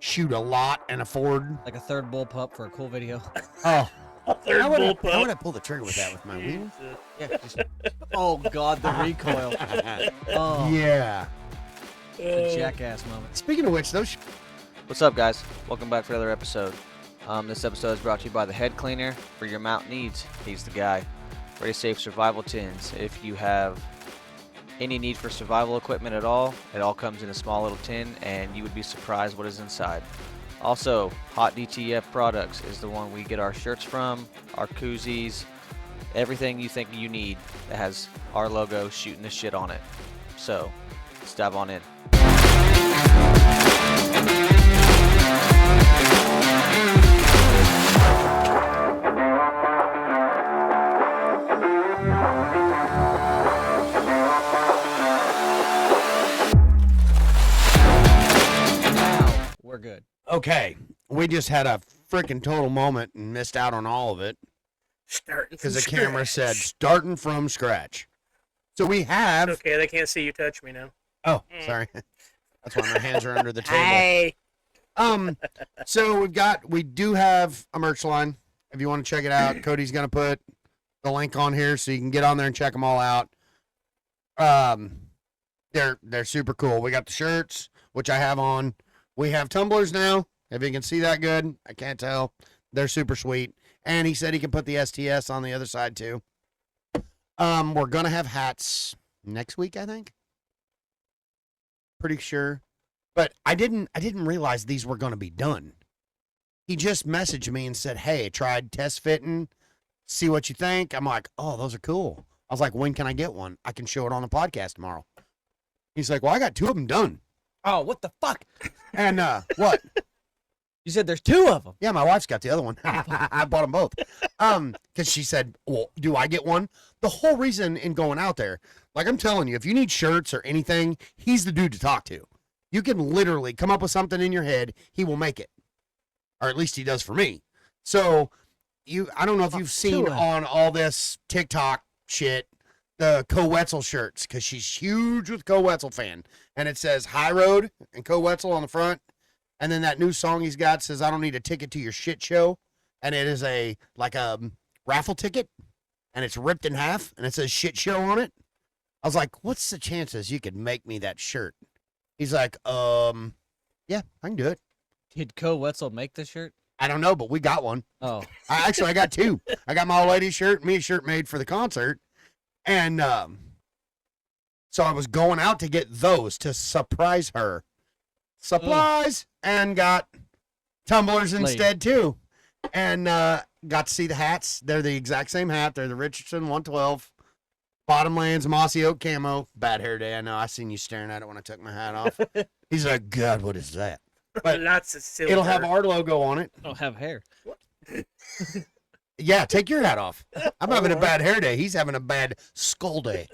shoot a lot and afford. Like a third bullpup for a cool video. Oh, Third how would bullpup. I pull the trigger with that with my wiener? Jesus. Yeah. Just, oh God, the recoil. Oh, Yeah. the jackass moment. Speaking of which, those. What's up, guys? Welcome back for another episode. This episode is brought to you by the Head Cleaner. For your mount needs, he's the guy. Ready Safe Survival Tins. If you have any need for survival equipment at all, it all comes in a small little tin, and you would be surprised what is inside. Also, Hot DTF Products is the one we get our shirts from, our koozies, everything you think you need that has our logo shooting the shit on it. So, let's dive on in. Now we're good. Okay, we just had a freaking total moment and missed out on all of it Starting because from the camera scratch. said starting from scratch. So we have. It's okay, they can't see you touch me now. Oh, sorry. That's why my hands are under the table. Hey. So we do have a merch line. If you want to check it out, Cody's gonna put the link on here so you can get on there and check them all out. They're super cool. We got the shirts, which I have on. We have tumblers now. If you can see that good, I can't tell. They're super sweet. And he said he can put the STS on the other side too. We're gonna have hats next week, I think. Pretty sure. But I didn't realize these were gonna be done. He just messaged me and said, "Hey, I tried test fitting. See what you think." I'm like, "Oh, those are cool." I was like, "When can I get one? I can show it on the podcast tomorrow." He's like, "Well, I got 2 of them done." Oh, what the fuck? And what? You said there's 2 of them. Yeah, my wife's got the other one. I bought them both. Because she said, "Well, do I get one?" The whole reason in going out there, like I'm telling you, if you need shirts or anything, he's the dude to talk to. You can literally come up with something in your head, he will make it. Or at least he does for me. So I don't know if you've seen on all this TikTok shit, the Co Wetzel shirts, because she's huge with Co Wetzel fan. And it says High Road and Co Wetzel on the front. And then that new song he's got says, "I don't need a ticket to your shit show." And it is a raffle ticket. And it's ripped in half. And it says shit show on it. I was like, "What's the chances you could make me that shirt?" He's like, yeah, I can do it. Did Co Wetzel make the shirt? I don't know, but we got one. Oh, I got 2. I got my old lady shirt, me a shirt made for the concert. And so I was going out to get those to surprise her. Surprise! And got tumblers instead, too. And got to see the hats. They're the exact same hat. They're the Richardson 112. Bottomlands Mossy Oak camo. Bad hair day, I know. I seen you staring at it when I took my hat off. He's like, "God, what is that?" But lots of silver. it'll have our logo on it. I don't have hair. Yeah, take your hat off. I'm having a bad hair day. He's having a bad skull day.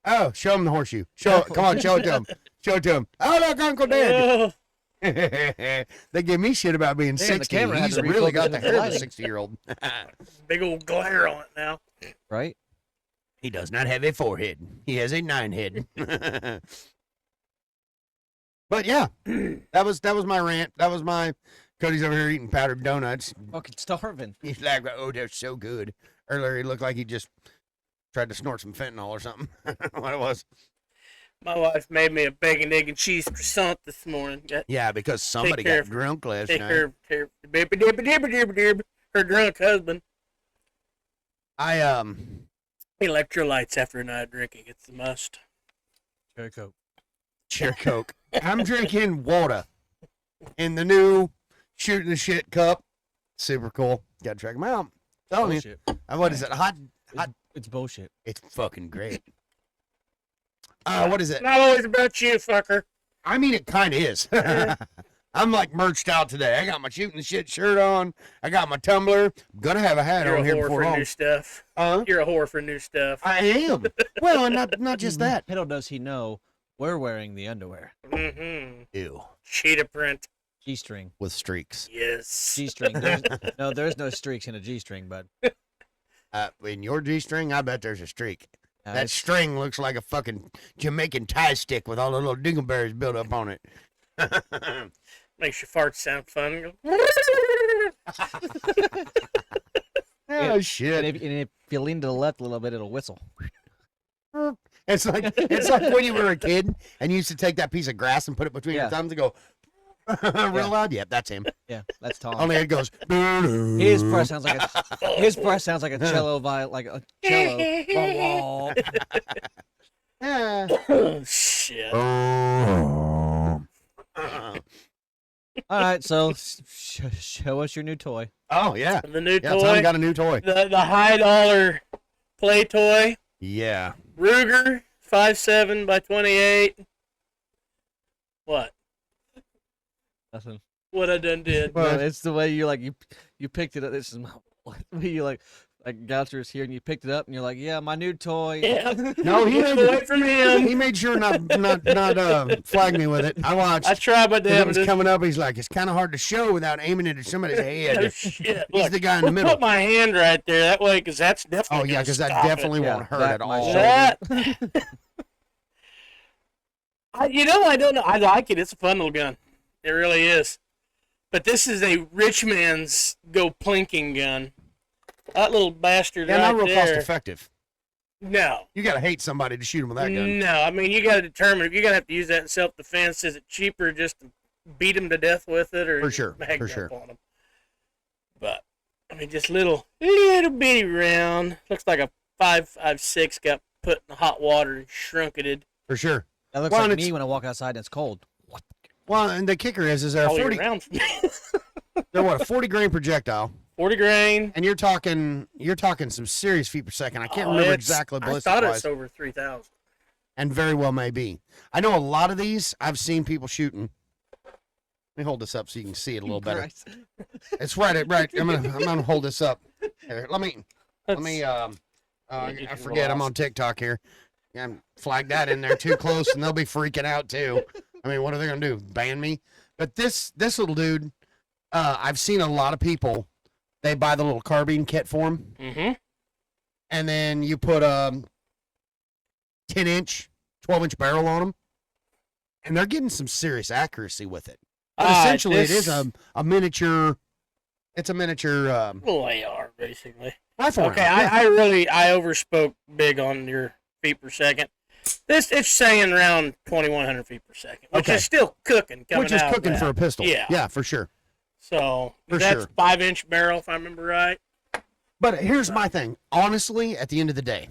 Oh, show him the horseshoe. Come on, show it to him. Show it to him. Oh, look, Uncle Dan. Oh, They give me shit about being Damn, the 60. camera had He's to really refocus got with the the hair of a lighting. 60-year-old. big old glare on it now. Right? He does not have a forehead. He has a 9 head. But yeah, that was my rant. That was my Cody's over here eating powdered donuts. Fucking starving. He's like, "Oh, they're so good." Earlier, he looked like he just tried to snort some fentanyl or something. I don't know what it was. My wife made me a bacon, egg, and cheese croissant this morning. Yeah, because somebody care got of- drunk last Take night. her drunk husband. Electrolytes after a night of drinking. It's a must. Cherry Coke. Cherry Coke. I'm drinking water in the new shooting the shit cup. Super cool. Gotta check them out. Telling you. Bullshit. What is it? Hot. It's bullshit. It's fucking great. What is it? Not always about you, fucker. I mean, it kind of is. I'm like merched out today. I got my shooting the shit shirt on. I got my tumbler. I'm gonna have a hat You're on a here whore before for long. new stuff. Huh? You're a whore for new stuff. I am. Well, and not just that. Little does he know, we're wearing the underwear. Mm-hmm. Ew. Cheetah print. G-string. With streaks. Yes. G-string. There's no streaks in a G-string, bud. In your G-string, I bet there's a streak. That It's- string looks like a fucking Jamaican tie stick with all the little dingleberries built up on it. Makes your farts sound fun. Oh And shit! if you lean to the left a little bit, it'll whistle. It's like when you were a kid and you used to take that piece of grass and put it between your Yeah. thumbs and go real loud. Yep, that's him. Yeah, that's Tom. Only it goes. His breath sounds like a cello like a cello. Yeah. Oh, shit. All right, so show us your new toy. Oh yeah. The new Yeah, Tom toy. got a new toy. The high dollar play toy. Yeah. Ruger 5.7 by 28. What? Nothing. What I done did? Well, No, it's the way you picked it up. This is my the way you like Goucher's here and you picked it up and you're like, yeah, my new toy. Yeah. No, he Get made away from him. He made sure not flag me with it. I watched. I tried my As it was damnedest. coming up, he's like, it's kind of hard to show without aiming it at somebody's Oh, head. shit. He's Look, the guy in the middle. Put my hand right there. That way, because that's definitely. Oh yeah, gonna because that stop it. definitely Yeah, won't hurt that at might all. show. That. I don't know. I like it. It's a fun little gun. It really is. But this is a rich man's go plinking gun. That little bastard Yeah, right not real there. cost effective. No. You gotta hate somebody to shoot him with that gun. No. I mean, you got to determine if you're going to have to use that in self defense. Is it cheaper just to beat him to death with it, or For just sure, mag for up sure. on him? But I mean, just little bitty round. Looks like a 5.56 got put in hot water and shrunketed For sure. That looks Well, like and me it's- when I walk outside and it's cold. Well, and the kicker is they're all year 40. round. They're what, a 40 grain projectile, 40 grain. and you're talking some serious feet per second. I can't Oh, remember it's- exactly I ballistic thought wise, it's over 3,000. and very well may be. I know a lot of these I've seen people shooting. Let me hold this up so you can see it a little better. Christ. It's right. I'm gonna hold this up. Here, let me. I forget. I'm on TikTok here. Yeah, flag that in there too close, and they'll be freaking out too. I mean, what are they gonna do? Ban me? But this little dude, I've seen a lot of people. They buy the little carbine kit for him, Mm-hmm. and then you put a 10-inch, 12-inch barrel on them, and they're getting some serious accuracy with it. But essentially, it is a miniature. It's a miniature little AR, basically. rifle. Okay, round. Yeah. I overspoke big on your feet per second. It's saying around 2,100 feet per second, which Okay. is still cooking coming Which is out of cooking that. for a pistol. Yeah. Yeah, for sure. So For that's sure. 5-inch barrel, if I remember right. But here's my thing. Honestly, at the end of the day,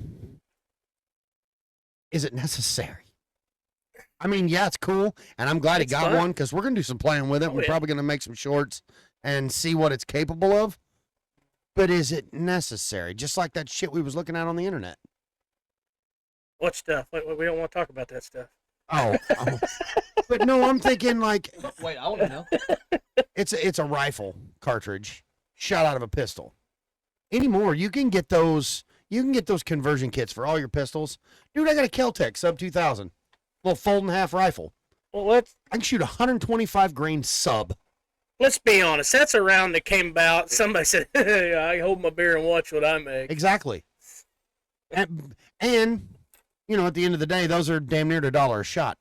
is it necessary? I mean, yeah, it's cool, and I'm glad he It's got fun. one because we're gonna do some playing with it. Oh, We're yeah. probably gonna make some shorts and see what it's capable of. But is it necessary? Just like that shit we was looking at on the internet. What stuff? We don't want to talk about that stuff. Oh, but no, I'm thinking like Wait, I want to know. it's a rifle cartridge shot out of a pistol. Anymore, you can get those conversion kits for all your pistols. Dude, I got a Kel-Tec sub 2000, little fold and half rifle. Well, let's I can shoot 125 grain sub. be honest. That's a round that came about. Somebody said, "Hey, I hold my beer and watch what I make." Exactly. And you know, at the end of the day, those are damn near $1 a shot.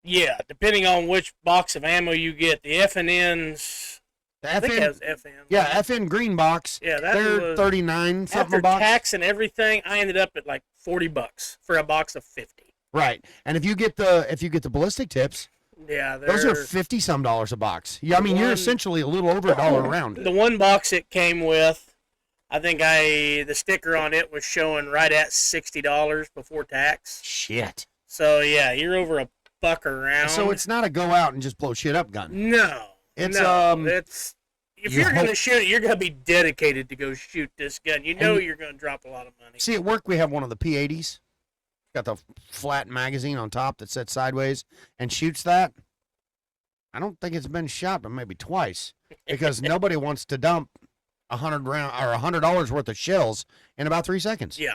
Yeah, depending on which box of ammo you get, the FNNs. The I think it FN, has FN. yeah, FN green box. Yeah, that They're was 39 something after a box. tax and everything. I ended up at like $40 for a box of 50. Right. And if you get the ballistic tips, Yeah, those are they're- 50 some dollars a box. Yeah, I mean, you're One- essentially a little over $1 a round. the one box it came with. I think the sticker on it was showing right at $60 before tax. Shit. So yeah, you're over $1 a round. So it's not a go out and just blow shit up gun. no. It's, no, it's if you you're gonna hope- shoot it, you're gonna be dedicated to go shoot this gun. You know you're gonna drop a lot of money. See, at work we have one of the P80s. Got the flat magazine on top that sits sideways and shoots that. I don't think it's been shot, but maybe twice, because nobody wants to dump $100 worth of shells in about 3 seconds. Yeah.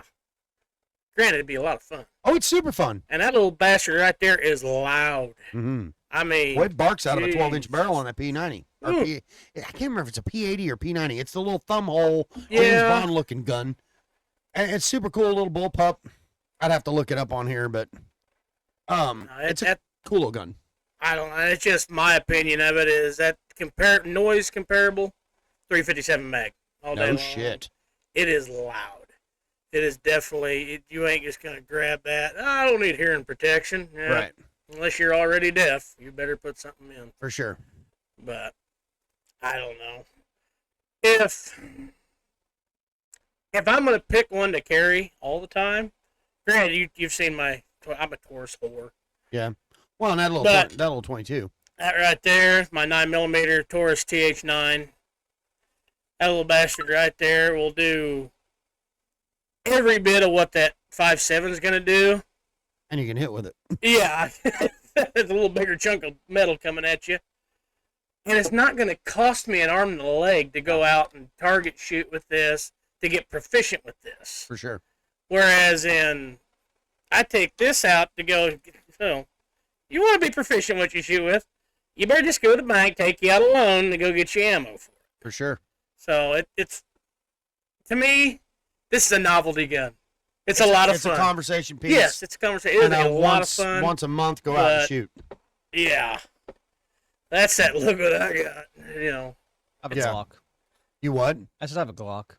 Granted, it'd be a lot of fun. Oh, it's super fun. And that little bastard right there is loud. Mm-hmm. I mean, Well, it barks out of a 12-inch jeez. barrel on that P90. Or Mm. I can't remember if it's a P80 or P90. It's the little thumb hole, James Yeah. Bond looking gun. And it's super cool, little bullpup. I'd have to look it up on here, but no, it's a that cool little gun. I don't know. It's just my opinion of it is that noise comparable 357 mag all day No long. shit. It is loud. It is definitely. You ain't just gonna grab that. I don't need hearing protection. Yeah, Right. Unless you're already deaf, you better put something in. For sure. But I don't know if I'm gonna pick one to carry all the time. Granted, you've seen I'm a Taurus whore. Well, and that little But- that little 22. That right there, my 9mm Taurus TH9. That little bastard right there will do every bit of what that 5.7 is gonna do. And you can hit with it. Yeah, it's a little bigger chunk of metal coming at you. And it's not going to cost me an arm and a leg to go out and target shoot with this, to get proficient with this. For sure. Whereas I take this out to go, you want to be proficient what you shoot with, you better just go to the bank, take you out a loan to go get your ammo for it. For sure. So it's, to me, this is a novelty gun. It's a lot of It's fun. a conversation piece. Yes, it's a conversation. It's And a lot of once, fun. once a month, go out and but- shoot. Yeah. That's that look what I got. I have a Yeah. Glock. You what? I just have a Glock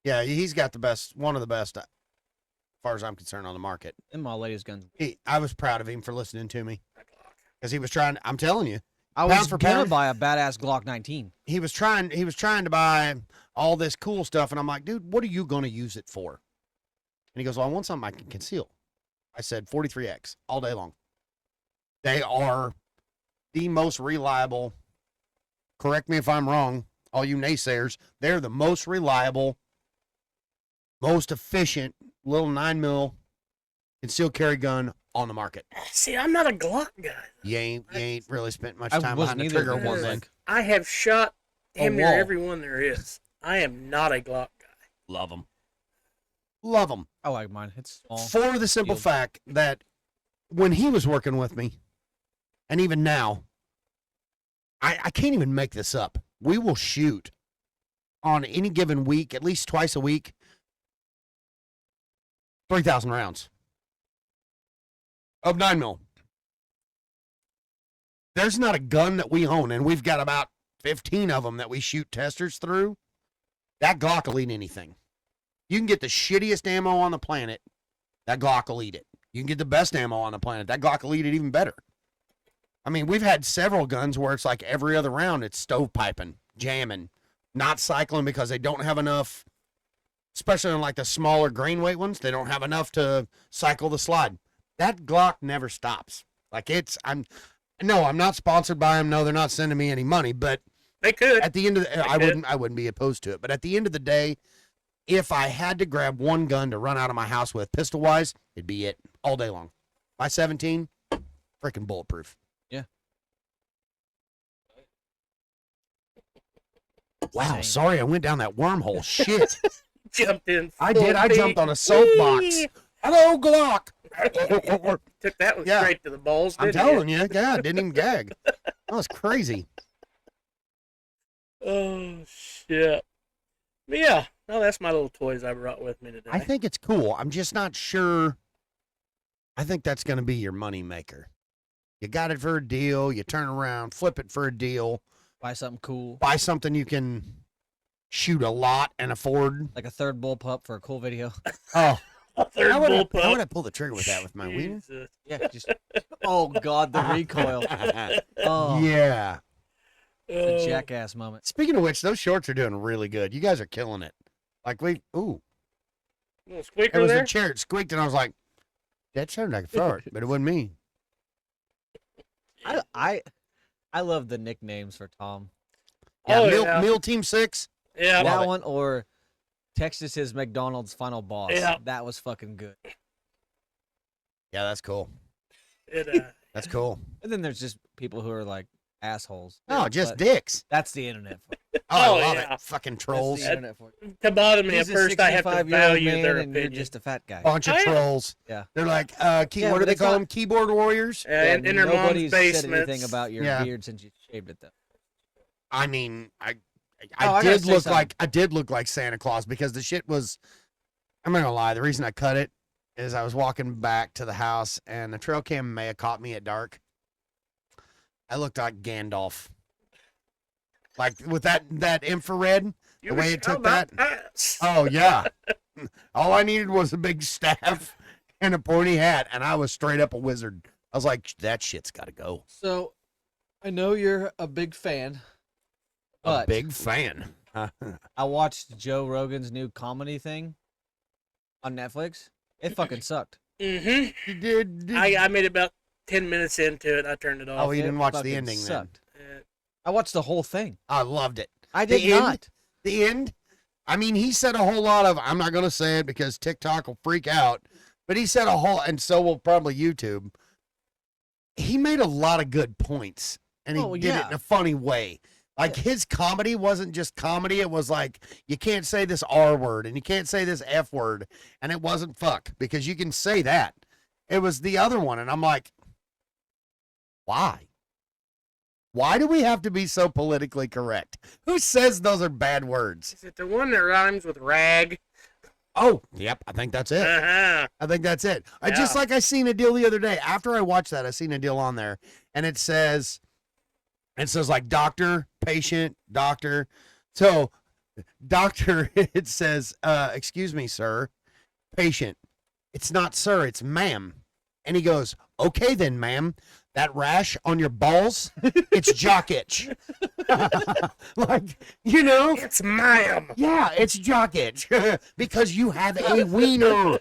Yeah, he's got the best, one of the best, as far as I'm concerned, on the market. in my latest gun. I was proud of him for listening to me. Because he was trying, I'm telling you, I Pound was for gonna pound? buy a badass Glock 19. he was trying to buy all this cool stuff. And I'm like, dude, what are you going to use it for? And he goes, well, I want something I can conceal. I said 43X all day long. They are the most reliable. Correct me if I'm wrong, all you naysayers. They're the most reliable, most efficient little 9mm concealed carry gun on the market. See, I'm not a Glock guy. You ain't really spent much I time wasn't behind the either, trigger but one it's thing. like, I have shot damn A near wall. every one there is. I am not a Glock guy. Love them. Love them. I like mine. It's small. For the simple Field. fact that when he was working with me, and even now, I can't even make this up. We will shoot on any given week, at least twice a week, 3,000 rounds of 9mm. There's not a gun that we own, and we've got about 15 of them that we shoot testers through. That Glock will eat anything. You can get the shittiest ammo on the planet, that Glock will eat it. You can get the best ammo on the planet, that Glock will eat it even better. I mean, we've had several guns where it's like every other round it's stovepiping, jamming, not cycling because they don't have enough, especially on like the smaller grain weight ones, they don't have enough to cycle the slide. That Glock never stops. Like I'm not sponsored by them. No, they're not sending me any money, but They could. at the end of the, I could. wouldn't be opposed to it. But at the end of the day, if I had to grab one gun to run out of my house with pistol wise, it'd be it all day long. My 17, freaking bulletproof. Yeah. Wow, Same. sorry I went down that wormhole. Shit. Jumped in. I did. I jumped on a soapbox. Hello, Glock. Took that one Yeah. straight to the balls. I'm didn't you? telling you, God, didn't even gag. That was crazy. Oh shit. But yeah, no, that's my little toys I brought with me today. I think it's cool. I'm just not sure. I think that's going to be your money maker. You got it for a deal. You turn around, flip it for a deal, Buy something cool, buy something you can shoot a lot and afford. like a third bullpup for a cool video. Oh, A third how would bullpup. I pull the trigger with that with my wiener? Jesus. Yeah, just oh god, the recoil. Oh, Yeah. the Oh, jackass moment. Speaking of which, those shorts are doing really good. You guys are killing it. Like little it squeaker was there. the chair. It squeaked, and I was like, that sounded like a fart, but it wasn't me. I love the nicknames for Tom. Yeah, Oh, yeah. Meal Team 6. Yeah, Love That it. one or Texas is McDonald's final boss. Yeah. That was fucking good. Yeah, that's cool. That's cool. And then there's just people who are like assholes. Oh, just But dicks. that's the internet for you. Oh, Oh, I love yeah. it. Fucking That's trolls. the internet for you. to bother me at He's a first, I have to 65-year-old value man their and you're opinion. just a fat guy. Bunch of I am. trolls. Yeah. They're like, Yeah, what do but they it's call not- them? Keyboard warriors? And in their mom's nobody's said anything basements. about your Yeah. beard since you shaved it though. I mean, Oh, I gotta did say look something. like I did look like Santa Claus because the shit was. I'm not gonna lie. The reason I cut it is I was walking back to the house and the trail cam may have caught me at dark. I looked like Gandalf. Like with that infrared, You the way wish it took about that. us. Oh yeah. All I needed was a big staff and a pointy hat, and I was straight up a wizard. I was like, that shit's got to go. So, I know you're a big fan, A but big fan. I watched Joe Rogan's new comedy thing on Netflix. It fucking sucked. Mm-hmm. You did. I made about 10 minutes into it. I turned it Oh, off. you It didn't watch the fucking ending then. sucked. Uh, I watched the whole thing. I loved it. I The did end? not. The end. I mean, he said a whole lot of. I'm not going to say it because TikTok will freak out. But he said a whole, and so will probably YouTube. He made a lot of good points, and he Oh, did it yeah. in a funny way. Like his comedy wasn't just comedy; it was like you can't say this R word and you can't say this F word, and it wasn't fuck because you can say that. It was the other one, and I'm like, why? Why do we have to be so politically correct? Who says those are bad words? is it the one that rhymes with rag? Oh, yep, I think that's it. Uh-huh. I think that's it. I just Yeah. like I seen a deal the other day. After I watched that, I seen a deal on there, and it says like doctor, patient, doctor. So doctor, it says, excuse me, sir, patient. It's not sir, it's ma'am. And he goes, okay then, ma'am. That rash on your balls, it's jock itch. Like, you know, It's ma'am. yeah, it's jock itch because you have a wiener.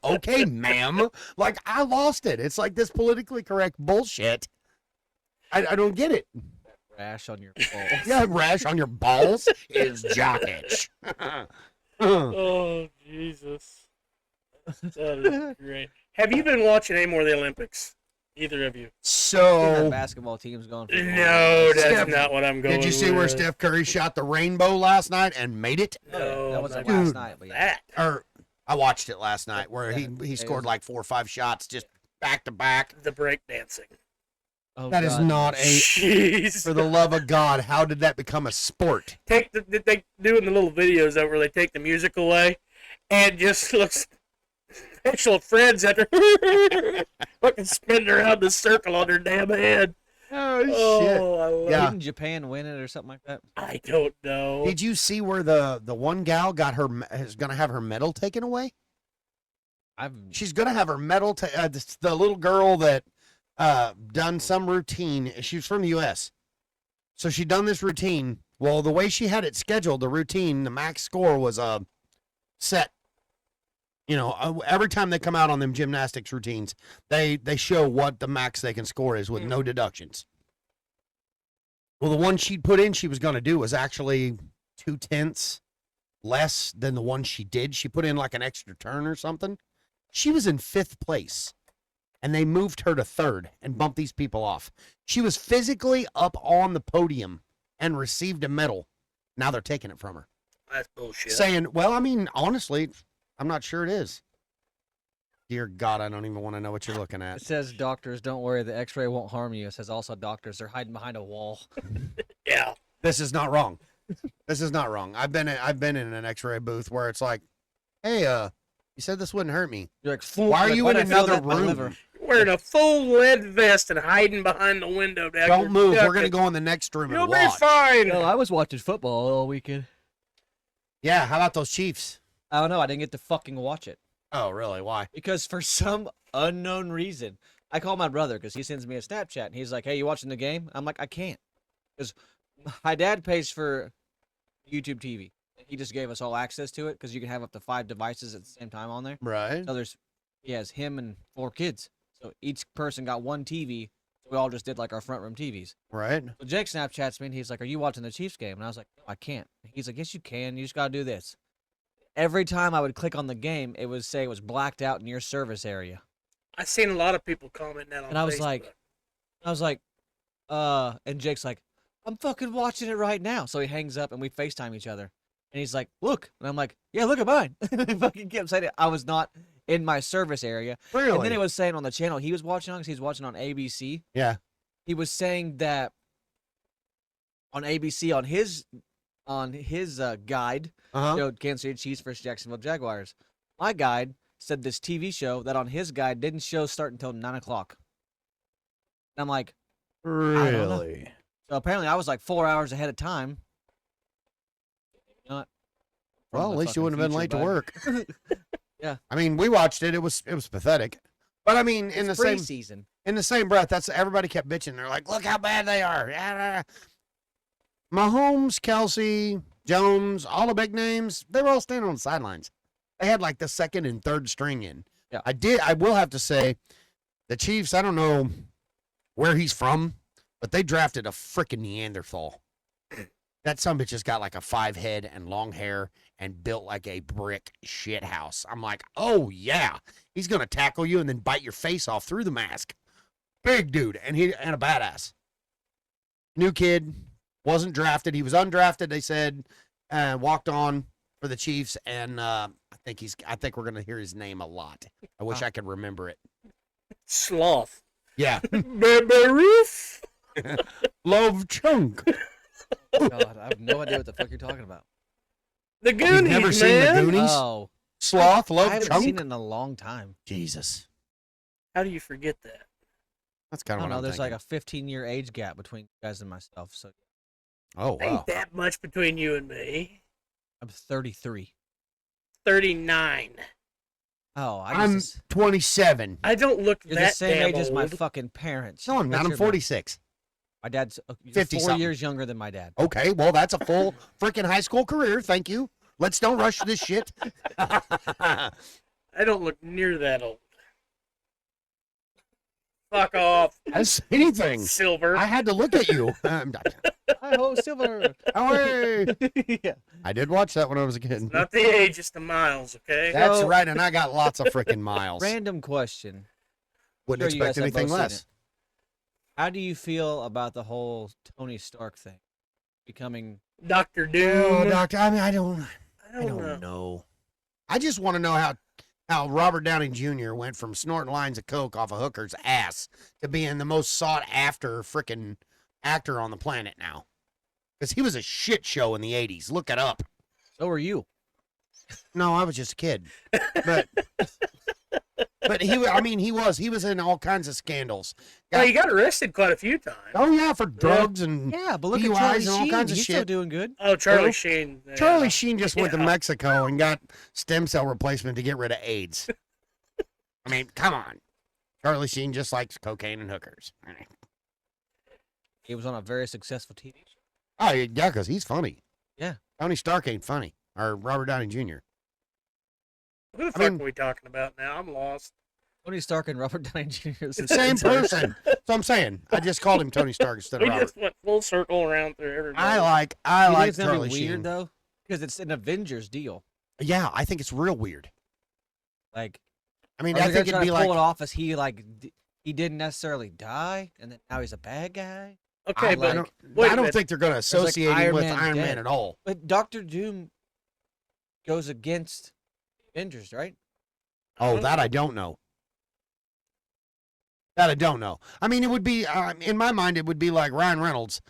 Okay, ma'am. Like, I lost it. It's like this politically correct bullshit. I don't get it. Rash on your balls. Yeah, rash on your balls is jock itch. Oh, Jesus. That is great. Have you been watching any more of the Olympics? Either of you? That So, basketball team's going for No, that's Steph, not what I'm going did you see where with. Steph Curry shot the rainbow last night and made it? No, that wasn't not last Dude. night, but yeah. that. Or I watched it last night where Yeah, he it scored was- like 4 or 5 shots just back to back. The breakdancing. Oh, That is God. not a. Jeez. For the love of God, how did that become a sport? Take they doing the little videos that where they take the music away, and just looks special Fred's at her fucking spinning around the circle on her damn head. Oh Oh, I love Yeah. Didn't Japan win it or something like that? I don't know. Did you see where the one gal got her is going to have her medal taken away? I've She's going to have her medal. The little girl that done some routine. She was from the U.S. So she done this routine. Well, the way she had it scheduled, the routine, the max score was set. You know, every time they come out on them gymnastics routines, they show what the max they can score is with no deductions. Well, the one she'd put in, she was going to do was actually 0.2 less than the one she did. She put in like an extra turn or something. She was in 5th place, and they moved her to 3rd and bumped these people off. She was physically up on the podium and received a medal. Now they're taking it from her, That's bullshit. saying, "Well, I mean, honestly, I'm not sure it is." Dear God, I don't even want to know what you're looking It at. says doctors, don't worry, the X-ray won't harm you. It says also doctors, they're hiding behind a wall. Yeah. This is not wrong. This is not wrong. I've been in an X-ray booth where it's like, "Hey, you said this wouldn't hurt me. You're like, Why are like, you why'd in I feel another that in my room? liver?" Wearing a full lead vest and hiding behind the window. Down Don't your move. We're jacket. gonna go in the next room You'll and be watch." fine. No, I was watching football all weekend. Yeah. How about those Chiefs? I don't know. I didn't get to fucking watch it Oh, really? Why? because for some unknown reason, I call my brother because he sends me a Snapchat and he's like, "Hey, you watching the game?" I'm like, "I can't," because my dad pays for YouTube TV. He just gave us all access to it because you can have up to 5 devices at the same time on there. Right. So he has him and 4 kids. So each person got one TV. So we all just did like our front room TVs. Right. So Jake Snapchats me and he's like, "Are you watching the Chiefs game?" And I was like, "No, I can't." He's like, "Yes, you can. You just got to do this." Every time I would click on the game, it would say it was blacked out in your service area. I seen a lot of people comment that on And I was Facebook. like, and Jake's like, "I'm fucking watching it right now." So he hangs up and we FaceTime each other. And he's like, "Look." And I'm like, "Yeah, look at mine." He fucking kept saying it. I was not in my service area. Really? And then it was saying on the channel he was watching on, because he's watching on ABC. Yeah. He was saying that on ABC, on his guide, Uh huh. showed Kansas City Chiefs versus Jacksonville Jaguars. My guide said this TV show that on his guide didn't show start until 9 o'clock. And I'm like, Really? So apparently I was like 4 hours ahead of time. Not from Well, the at least you fucking wouldn't have been future, late to bud. work. Yeah. I mean, we watched it. It was pathetic. But I mean, in the It's same preseason. breath, that's everybody kept bitching. They're like, "Look how bad they are." Mahomes, Kelsey, Jones, all the big names, they were all standing on the sidelines. They had like the second and third string in. Yeah. I will have to say, the Chiefs, I don't know where he's from, but they drafted a freaking Neanderthal. That sumbitch has got like a 5 head and long hair and built like a brick shit house. I'm like, oh yeah, he's gonna tackle you and then bite your face off through the mask. Big dude, and a badass. New kid, wasn't drafted. He was undrafted. They said, walked on for the Chiefs, and I think we're gonna hear his name a lot. I wish I could remember it. Sloth. Yeah, Baby Ruth. Love Chunk. God, I have no idea what the fuck you're talking about. The You've Goonies, never seen man. the Goonies? Oh, Sloth, I Love haven't Chunk. seen it in a long time. Jesus, How do you forget that? that's I kind of don't what know. I'm There's like thinking. a 15-year age gap between you guys and myself. So Oh wow. Ain't that much between you and me. I'm 33. 39. Oh, I'm just 27. I don't look you're that the same damn age as my old. fucking parents. No, I'm not. Shut I'm your mouth. 46. My dad's 50 4 something. years younger than my dad. Okay, well, that's a full freaking high school career. Thank you. Let's don't rush this shit. I don't look near that old. Fuck off, As anything, Silver. I had to look at you. Hi ho, Silver. Away. Yeah. I did watch that when I was a kid. Not the age, it's the miles, okay? That's So- right, and I got lots of freaking miles. Random question. Wouldn't Sure, you guys expect have anything both seen less. it. How do you feel about the whole Tony Stark thing becoming? Dr. Oh, Doom. doctor, I mean, I don't I don't know. know. I just want to know how Robert Downey Jr. went from snorting lines of coke off a hooker's ass to being the most sought after freaking actor on the planet now. Because he was a shit show in the 80s. Look it up. So are you. No, I was just a kid. But he was in all kinds of scandals. Well, he got arrested quite a few times. Oh yeah, for drugs and Yeah, but look DUIs at Charlie and all Sheen. kinds of He's still shit. doing good. Oh, Charlie Who? Sheen. Charlie Sheen just went to Yeah. Mexico and got stem cell replacement to get rid of AIDS. I mean, come on. Charlie Sheen just likes cocaine and hookers. He was on a very successful TV show. Oh, yeah, because he's funny. Yeah. Tony Stark ain't funny. Or Robert Downey Jr. Who the I fuck mean- are we talking about now? I'm lost. Tony Stark and Robert Downey Jr. is the Same person. So I'm saying. I just called him Tony Stark instead of We Robert. just went full circle around through everybody. I like You think Charlie it's gonna be weird Sheen. though, because it's an Avengers deal. Yeah, I think it's real weird. Like, I mean, are I they think gonna it'd be try to pull like it off as he didn't necessarily die, and then now he's a bad guy. Okay, I but don't, wait a I don't minute. think they're going to like associate him Iron with Man Iron Man dead. at all. But Doctor Doom goes against Avengers, right? Oh, that I don't know. That I don't know. I mean, it would be, in my mind, it would be like Ryan Reynolds.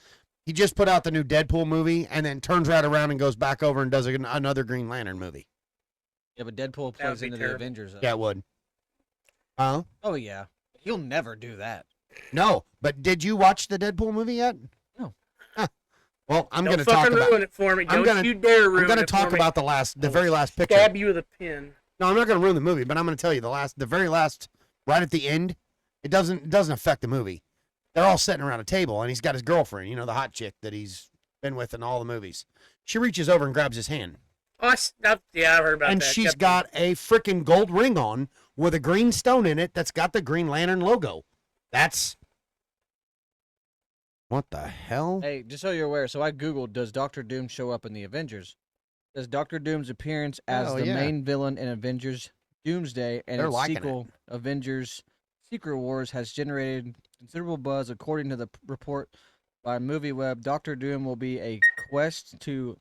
He just put out the new Deadpool movie and then turns right around and goes back over and does another Green Lantern movie. Yeah, but Deadpool That would plays be into terrible. the Avengers. Though. Yeah, it would. Huh? Oh yeah, he'll never do that. No, but did you watch the Deadpool movie yet? No. Huh. Well, I'm Don't going to talk fucking about. ruin it for me. I'm Don't gonna- you dare ruin I'm going to it talk for about the very last me. picture. Stab you with a pin. No, I'm not going to ruin the movie, but I'm going to tell you the very last, right at the end. It doesn't affect the movie. They're all sitting around a table, and he's got his girlfriend, the hot chick that he's been with in all the movies. She reaches over and grabs his hand, Oh, yeah, I've heard about and that. she's Captain- got a freaking gold ring on with a green stone in it that's got the Green Lantern logo. That's what the hell? Hey, just so you're aware, so I googled, does Doctor Doom show up in the Avengers? Does Doctor Doom's appearance as Hell the yeah. main villain in Avengers Doomsday and They're its liking sequel, Avengers Secret Wars, has generated considerable buzz. According to the report by MovieWeb, Doctor Doom will be a quest to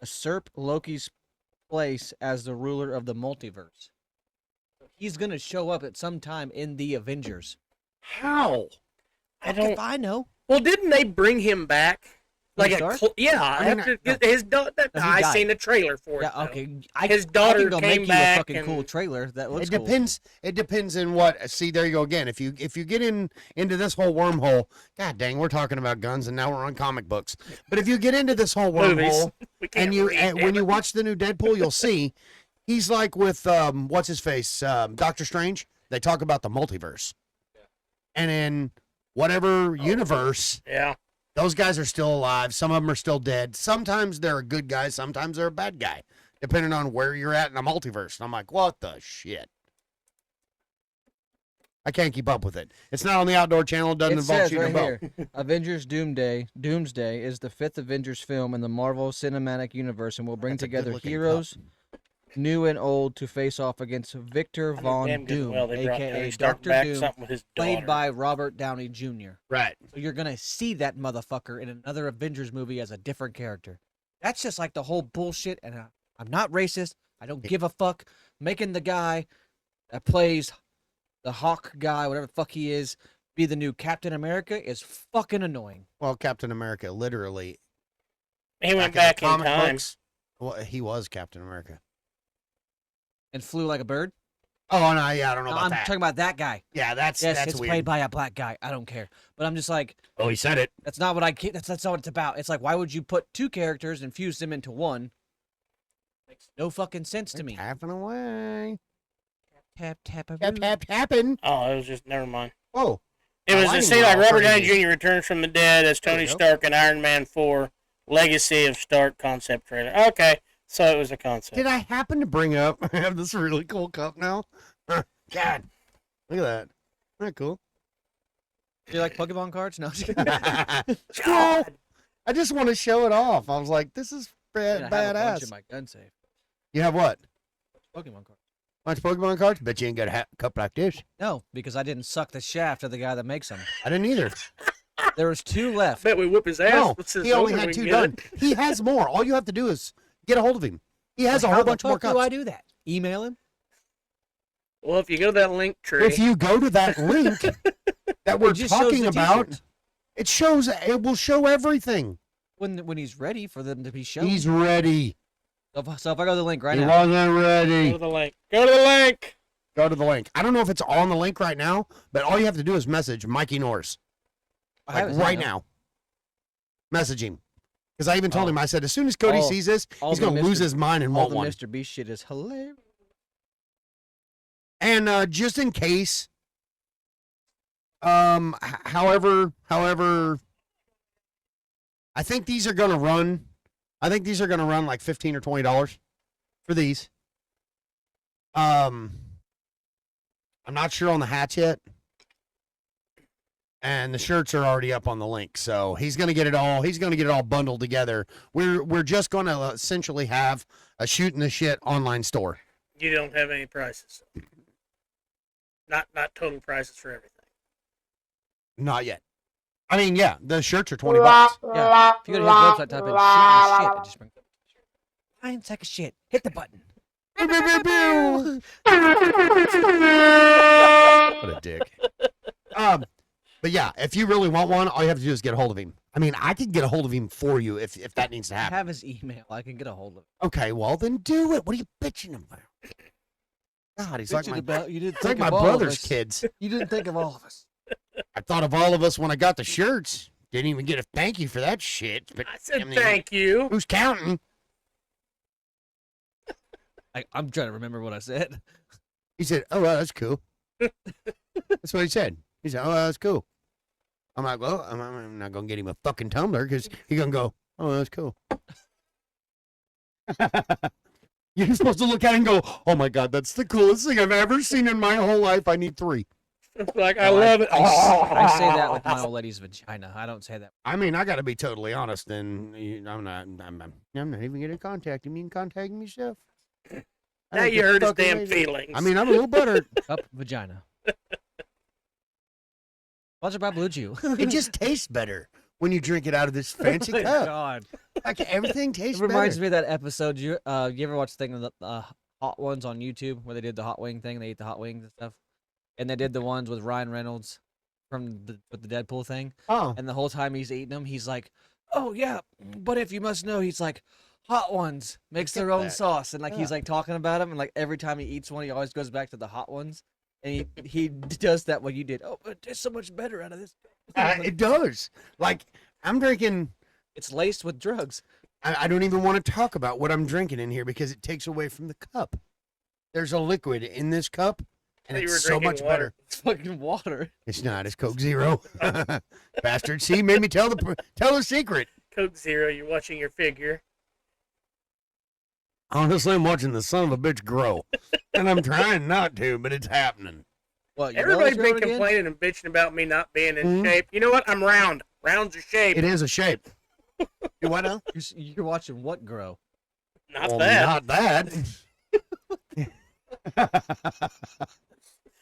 usurp Loki's place as the ruler of the multiverse. He's gonna show up at some time in the Avengers. How? I Fuck don't. if I know. Well, didn't they bring him back Like Tony a Stark? yeah, I mean, after no. his daughter. No, he I died. seen the trailer for it. Yeah, though. okay. His I daughter can go came make back you a fucking cool and- trailer that looks It cool. depends. It depends in what. See, there you go again. If you get into this whole wormhole, god dang, we're talking about guns and now we're on comic books. But if you get into this whole Movies. wormhole We can't and you read, when damn you it. watch the new Deadpool, you'll see he's like with what's his face, Doctor Strange. They talk about the multiverse, and in whatever universe, Yeah. those guys are still alive. Some of them are still dead. Sometimes they're a good guy. Sometimes they're a bad guy, depending on where you're at in the multiverse. And I'm like, what the shit? I can't keep up with it. It's not on the Outdoor Channel. It doesn't It involve says shooting right a bow. here, Avengers Doomsday is the 5th Avengers film in the Marvel Cinematic Universe and will bring That's a together good-looking heroes, new and old, to face off against Victor I know Von damn good Doom, well they brought aka Tony Stark Doctor back Doom, something with his played daughter. by Robert Downey Jr. Right. So you're gonna see that motherfucker in another Avengers movie as a different character. That's just like the whole bullshit. And I'm not racist. I don't give a fuck. Making the guy that plays the Hawk guy, whatever the fuck he is, be the new Captain America is fucking annoying. Well, Captain America, literally. He went the back in comic time. books, well, he was Captain America. And flew like a bird. Oh, no, yeah, I don't know No, about I'm that. talking about that guy. Yeah, that's Yes, it's weird. played by a black guy. I don't care. But I'm just like, Oh, he said it. that's not what that's not what it's about. It's like, why would you put two characters and fuse them into one? Makes no fucking sense to me. Tapping away. Tap tap Tap, tapping. Oh, it was just never mind. Oh, It Oh, was I to didn't say know like how Robert far Downey he Jr. returns from the dead as There Tony you go. Stark in Iron Man 4 Legacy of Stark concept trailer. Okay, so it was a concept. did I happen to bring up? I have this really cool cup now. God, look at that. Isn't that cool? Do you like Pokemon cards? No. It's cool. I just want to show it off. I was like, this is I have a bunch badass. in my gun safe. You have what? Pokemon cards. Bunch of Pokemon cards? Bet you ain't got a cup like this. No, because I didn't suck the shaft of the guy that makes them. I didn't either. There was two left. Bet we whip his ass. No, with his he only over had we two can get done. it. He has more. All you have to do is get a hold of him. He has a How whole the bunch more fuck do I cups. do that? Email him? Well, if you go to that link tree, If you go to that link that we're It just shows talking the about, t-shirts. it will show everything. When he's ready for them to be shown. He's ready. So if I go to the link right He now, wasn't go ready. to the link. Go to the link. Go to the link. I don't know if it's on the link right now, but all you have to do is message Mikey Norris. I Like have his right email. now. Message him. Because I even told Oh. him, I said, as soon as Cody All- sees this, all he's the going to lose Mr. his mind and All want the one. Mr. Beast shit is hilarious. And just in case, however, I think these are going to run. I think these are going to run like $15 or $20 for these. I'm not sure on the hats yet. And the shirts are already up on the link, so he's going to get it all. He's going to get it all bundled together. We're just going to essentially have a shoot in the shit online store. You don't have any prices. Not total prices for everything. Not yet. I mean, yeah, the shirts are $20. Yeah. If you go to his website, type in shoot and shit, it just brings up 9 seconds shit. Hit the button. What a dick. But yeah, if you really want one, all you have to do is get a hold of him. I mean, I could get a hold of him for you if that needs to I happen. have his email. I can get a hold of it. Okay, well then do it. What are you bitching about? God, he's like my, you didn't it's like my brother's kids. You didn't think of all of us. I thought of all of us when I got the shirts. Didn't even get a thank you for that shit. But I said I mean, thank you. who's counting? I'm trying to remember what I said. He said, "Oh, well, that's cool." That's what he said. He said, "Oh, well, that's cool." I'm like, "Well, I'm not gonna get him a fucking tumbler because he's gonna go, oh, that's cool." You're supposed to look at it and go, "Oh my god, that's the coolest thing I've ever seen in my whole life. I need 3." It's like I No, love it. I say that with my old lady's vagina. I don't say that. I mean, I got to be totally honest, and I'm not even gonna contact him. You can contact him yourself. I Now think you the hurt his fucking damn lady- feelings. I mean, I'm a little buttered. Up vagina. Sponsored by Blue Chew. It just tastes better when you drink it out of this fancy Oh my cup. God. Like everything It tastes reminds better. me of that episode. You ever watch the thing of the hot ones on YouTube where they did the hot wing thing? They eat the hot wings and stuff, and they did the ones with Ryan Reynolds with the Deadpool thing. Oh, And the whole time he's eating them, he's like, oh yeah, but if you must know, he's like, Hot Ones makes their own that. sauce, and like Yeah. he's like talking about them, and like every time he eats one, he always goes back to the Hot Ones, and he does that what you did. Oh, but there's so much better out of this. It does. Like, I'm drinking. It's laced with drugs. I don't even want to talk about what I'm drinking in here because it takes away from the cup. There's a liquid in this cup, and thought you it's were so drinking much water. better. It's fucking water. It's not. It's Coke Zero. Bastard. See, made me tell the secret. Coke Zero, you're watching your figure. Honestly, I'm watching the son of a bitch grow, and I'm trying not to, but it's happening. Well, you Everybody's belly's been growing again? complaining and bitching about me not being in Mhm. shape. You know what? I'm round. Round's a shape. It is a shape. You what now? You're watching what grow? Not Well, that. Not that.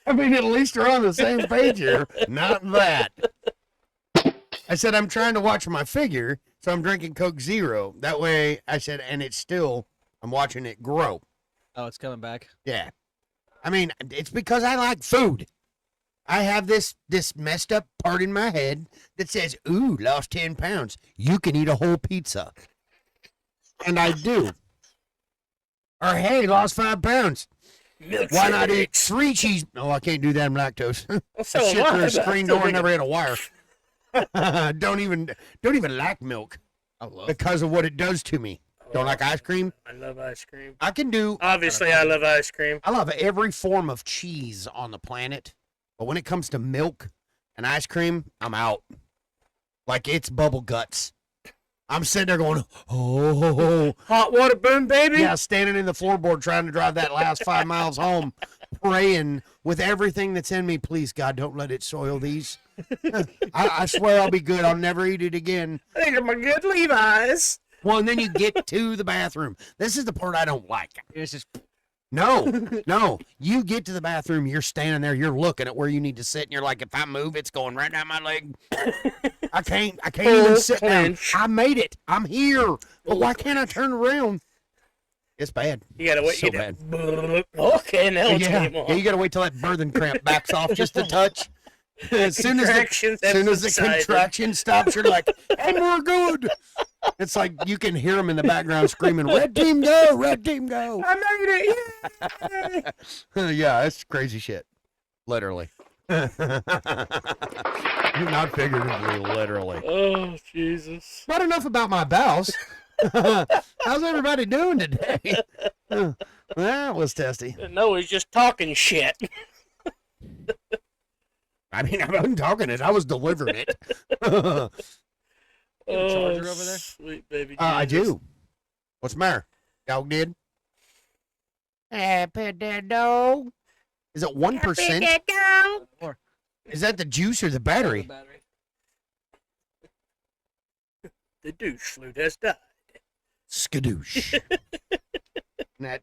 I mean, at least we're on the same page here. Not that. I said I'm trying to watch my figure, so I'm drinking Coke Zero. That way, I said, and it's still, I'm watching it grow. Oh, it's coming back. Yeah. I mean, it's because I like food. I have this messed up part in my head that says, ooh, lost 10 pounds. You can eat a whole pizza. And I do. Or, hey, lost 5 pounds. Why not eat 3 cheese? Oh, I can't do that. I'm lactose. Well, so I am shit through I, a but I'm screen still door and drinking- never hit a wire. don't even like milk I love because of what it does to me. Don't like ice cream? I love ice cream. I can do. Obviously, I love ice cream. I love every form of cheese on the planet, but when it comes to milk and ice cream, I'm out. Like it's bubble guts. I'm sitting there going, oh, Hot water boom, baby. yeah, standing in the floorboard trying to drive that last 5 miles home, praying with everything that's in me. Please, God, don't let it soil these. I swear I'll be good. I'll never eat it again. These are my good Levi's. Well, and then you get to the bathroom. This is the part I don't like. It's just No. You get to the bathroom, you're standing there, you're looking at where you need to sit, and you're like, if I move, it's going right down my leg. I can't even Full sit clench. down. I made it. I'm here. But why can't I turn around? It's bad. You gotta wait. So you gotta- Okay, now it's Yeah, game on. yeah, you gotta wait till that birthing cramp backs off just a touch. As soon as Contractions the, have soon as the subsided. contraction stops, you're like, and we're good. It's like you can hear them in the background screaming, "Red team go! Red team go!" I made it. Yay! Yeah, it's crazy shit. Literally. Not figuratively, literally. Oh Jesus! Not enough about my bowels. How's everybody doing today? That was testy. No, he's just talking shit. I mean, I wasn't talking it. I was delivering it. You have a charger over there? Sweet baby. I Jesus. do. What's the matter? Dog did? Pet that dog. Is it 1%? More. Is that the juice or the battery? The douche flute has died. Skadoosh. That.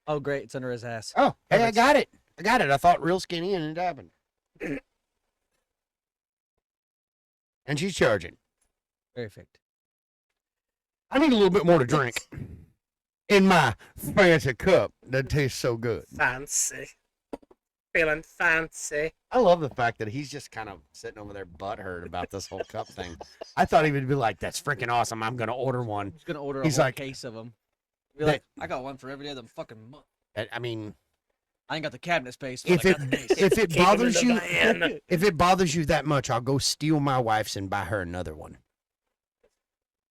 Oh, great! It's under his ass. Oh, hey, I Perfect. got it. I got it. I thought real skinny and it happened. And she's charging. Perfect. I need a little bit more to drink in my fancy cup that tastes so good. Fancy. Feeling fancy. I love the fact that he's just kind of sitting over there butthurt about this whole cup thing. I thought he would be like, that's freaking awesome. I'm going to order one. He's gonna order a He's whole like- case of them. Be That- like, I got one for every day of the fucking month. I mean, I ain't got the cabinet space. if But I it got the case. if it Keep 'em in bothers the you, van. if it bothers you that much, I'll go steal my wife's and buy her another one.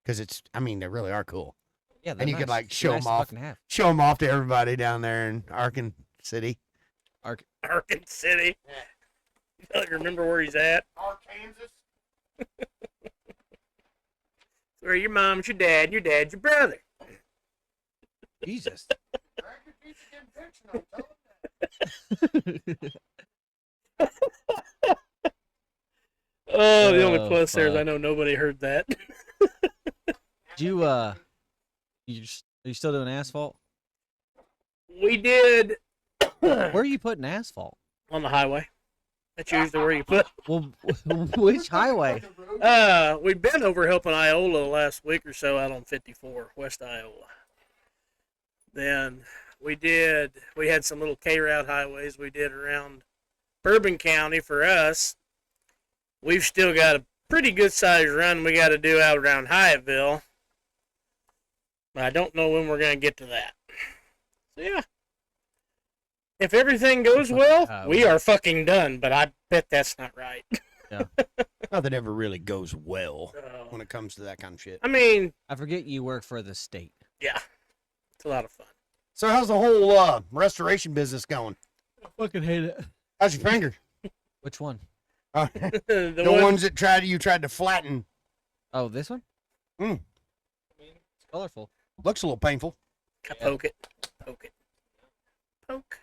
Because it's, I mean, they really are cool. Yeah, and you could, like, show 'em to off. fucking have. Show them off to everybody down there in Arkan City. Arkansas City. You don't remember where he's at? Arkansas. Where your mom's your dad, and your dad's your brother. Jesus. Oh, the only Oh, plus there is I fuck. know nobody heard that. Do you are you still doing asphalt? We did Where are you putting asphalt? on the highway. That's usually where you put. Well, which highway? We've been over helping Iola last week or so out on 54, West Iola. Then we had some little K-route highways we did around Bourbon County for us. We've still got pretty good sized run we got to do out around Hyattville. But I don't know when we're going to get to that. So, yeah. If everything goes well, we are fucking done, but I bet that's not right. Nothing ever really goes well So, when it comes to that kind of shit. I mean, I forget you work for the state. yeah. It's a lot of fun. So how's the whole restoration business going? I fucking hate it. How's your finger? Which one? the The ones that you tried to flatten. Oh, this one? Mm. It's colorful. Looks a little painful. I poke it. Poke it. Poke.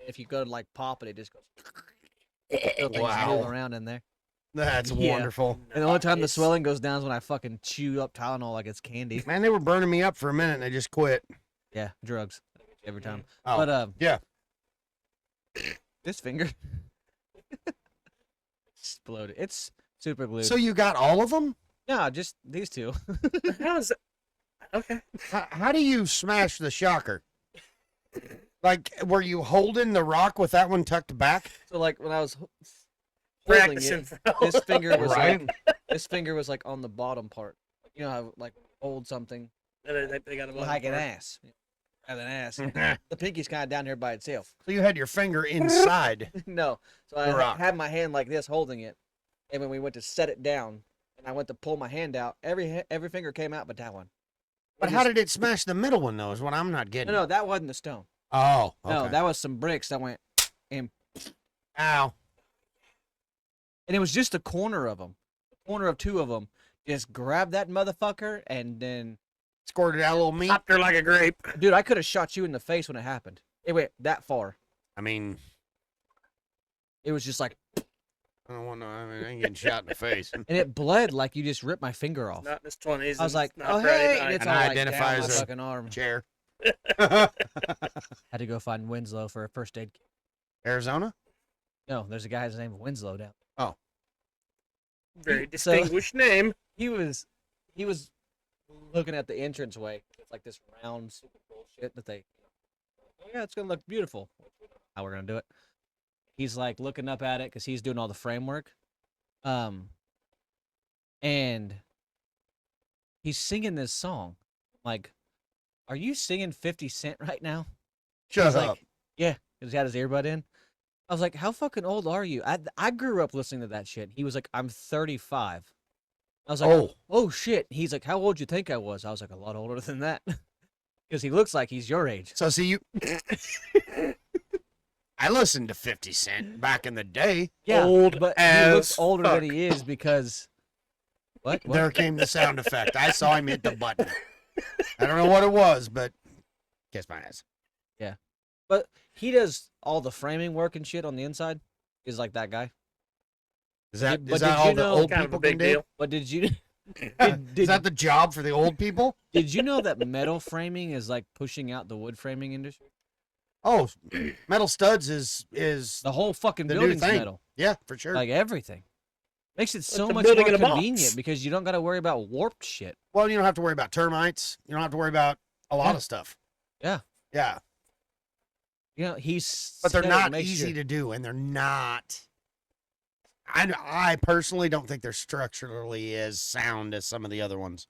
If you go to like pop it, it just goes. Little things Wow. move around in there. That's Yeah. wonderful. And the only time the Nice. swelling goes down is when I fucking chew up Tylenol like it's candy. Man, they were burning me up for a minute and they just quit. Yeah, drugs every time. Oh, But yeah. this finger exploded. It's super glued. So you got all of them? no, just these two. How is it? Okay. How do you smash the shocker? Like, were you holding the rock with that one tucked back? So like when I was holding Practicing it, for this finger was Right. like on the bottom part. You know how like hold something They got a like an ass. Have an ass. so The pinky's kind of down here by itself. you had your finger inside. No, so I The rock. had my hand like this holding it, and when we went to set it down, and I went to pull my hand out, every finger came out but that one. But how did it smash the middle one, though, is what I'm not getting. No, that wasn't the stone. Oh, okay. No, that was some bricks that went, Ow. and it was just the corner of them, the corner of two of them. Just grabbed that motherfucker, and then, Squirted out a little meat. Popped her like a grape. dude, I could have shot you in the face when it happened. It went that far. I mean, It was just like, I don't want to, I ain't getting shot in the face. and it bled like you just ripped my finger off. Not in his 20s. I was like, not oh Friday hey, night. and it's And all I like identify down my as a- fucking arm. Chair. Had to go find Winslow for a first aid kit. Arizona? No, there's a guy's name Winslow down. Very So- distinguished name. He was looking at the entranceway. It's like this round super bullshit that they, oh, yeah, it's gonna look beautiful. How we're gonna do it? He's like looking up at it because he's doing all the framework, and he's singing this song. Like, are you singing 50 Cent right now? Shut He's up. like, yeah, because he had his earbud in. I was like, how fucking old are you? I grew up listening to that shit. He was like, I'm 35. I was like, oh shit. He's like, how old you think I was? I was like, a lot older than that. Because he looks like he's your age. So see you. I listened to 50 Cent back in the day. Yeah, Old but he as looks older fuck. than he is because what? There came the sound effect. I saw him hit the button. I don't know what it was, but kiss my ass. But he does all the framing work and shit on the inside. He's like that guy. Is that, But is that did all you the know- old Kind of people a big can do? deal. But did you Is did, that the job for the old people? did you know that metal framing is like pushing out the wood framing industry? Oh, metal studs is The whole fucking The new building's thing. metal. yeah, for sure. Like everything. Makes it so a much building more in a box. convenient because you don't got to worry about warped shit. Well, you don't have to worry about termites. You don't have to worry about a lot Yeah. of stuff. Yeah. Yeah, You know, he's but they're said it not makes easy your- to do, and they're not. I personally don't think they're structurally as sound as some of the other ones.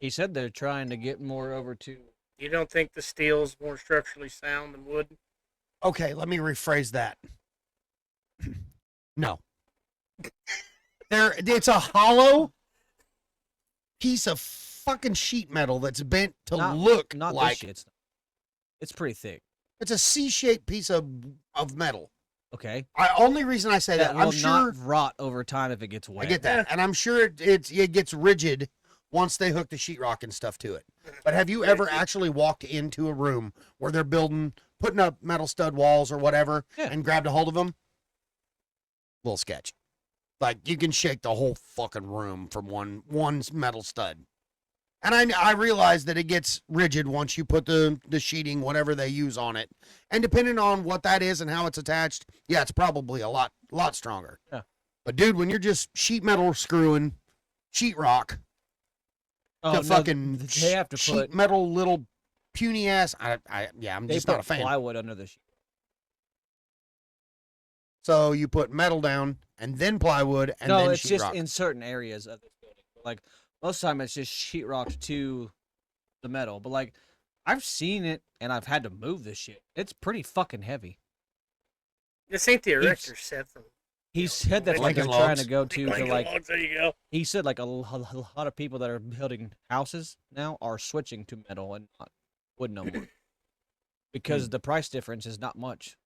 He said they're trying to get more over to. You don't think the steel's more structurally sound than wood? Okay, let me rephrase that. No. It's a hollow piece of fucking sheet metal that's bent to Not- look Not like this shit. It's pretty thick. it's a C-shaped piece of metal. Okay. Only reason I say that, That will I'm sure not rot over time if it gets wet. I get that, and I'm sure it gets rigid once they hook the sheetrock and stuff to it. But have you ever actually walked into a room where they're putting up metal stud walls or whatever, Yeah. and grabbed a hold of them? Little sketch. Like you can shake the whole fucking room from one metal stud. And I realize that it gets rigid once you put the sheeting, whatever they use on it. And depending on what that is and how it's attached, yeah, it's probably a lot stronger. Yeah. But dude, when you're just sheet metal screwing sheetrock Oh, to no, fucking they have to sheet put metal little puny ass, I'm they just put not a fan. plywood under the sheet. So you put metal down and then plywood and no, then it's just sheetrock. in certain areas of this building. Like most of the time, it's just sheetrocked to the metal. But like, I've seen it and I've had to move this shit. It's pretty fucking heavy. This ain't the erector set from He said that's what Lincoln they're trying logs. to go to Lincoln like. Logs. There you go. He said like a lot of people that are building houses now are switching to metal and not wood no more because the price difference is not much.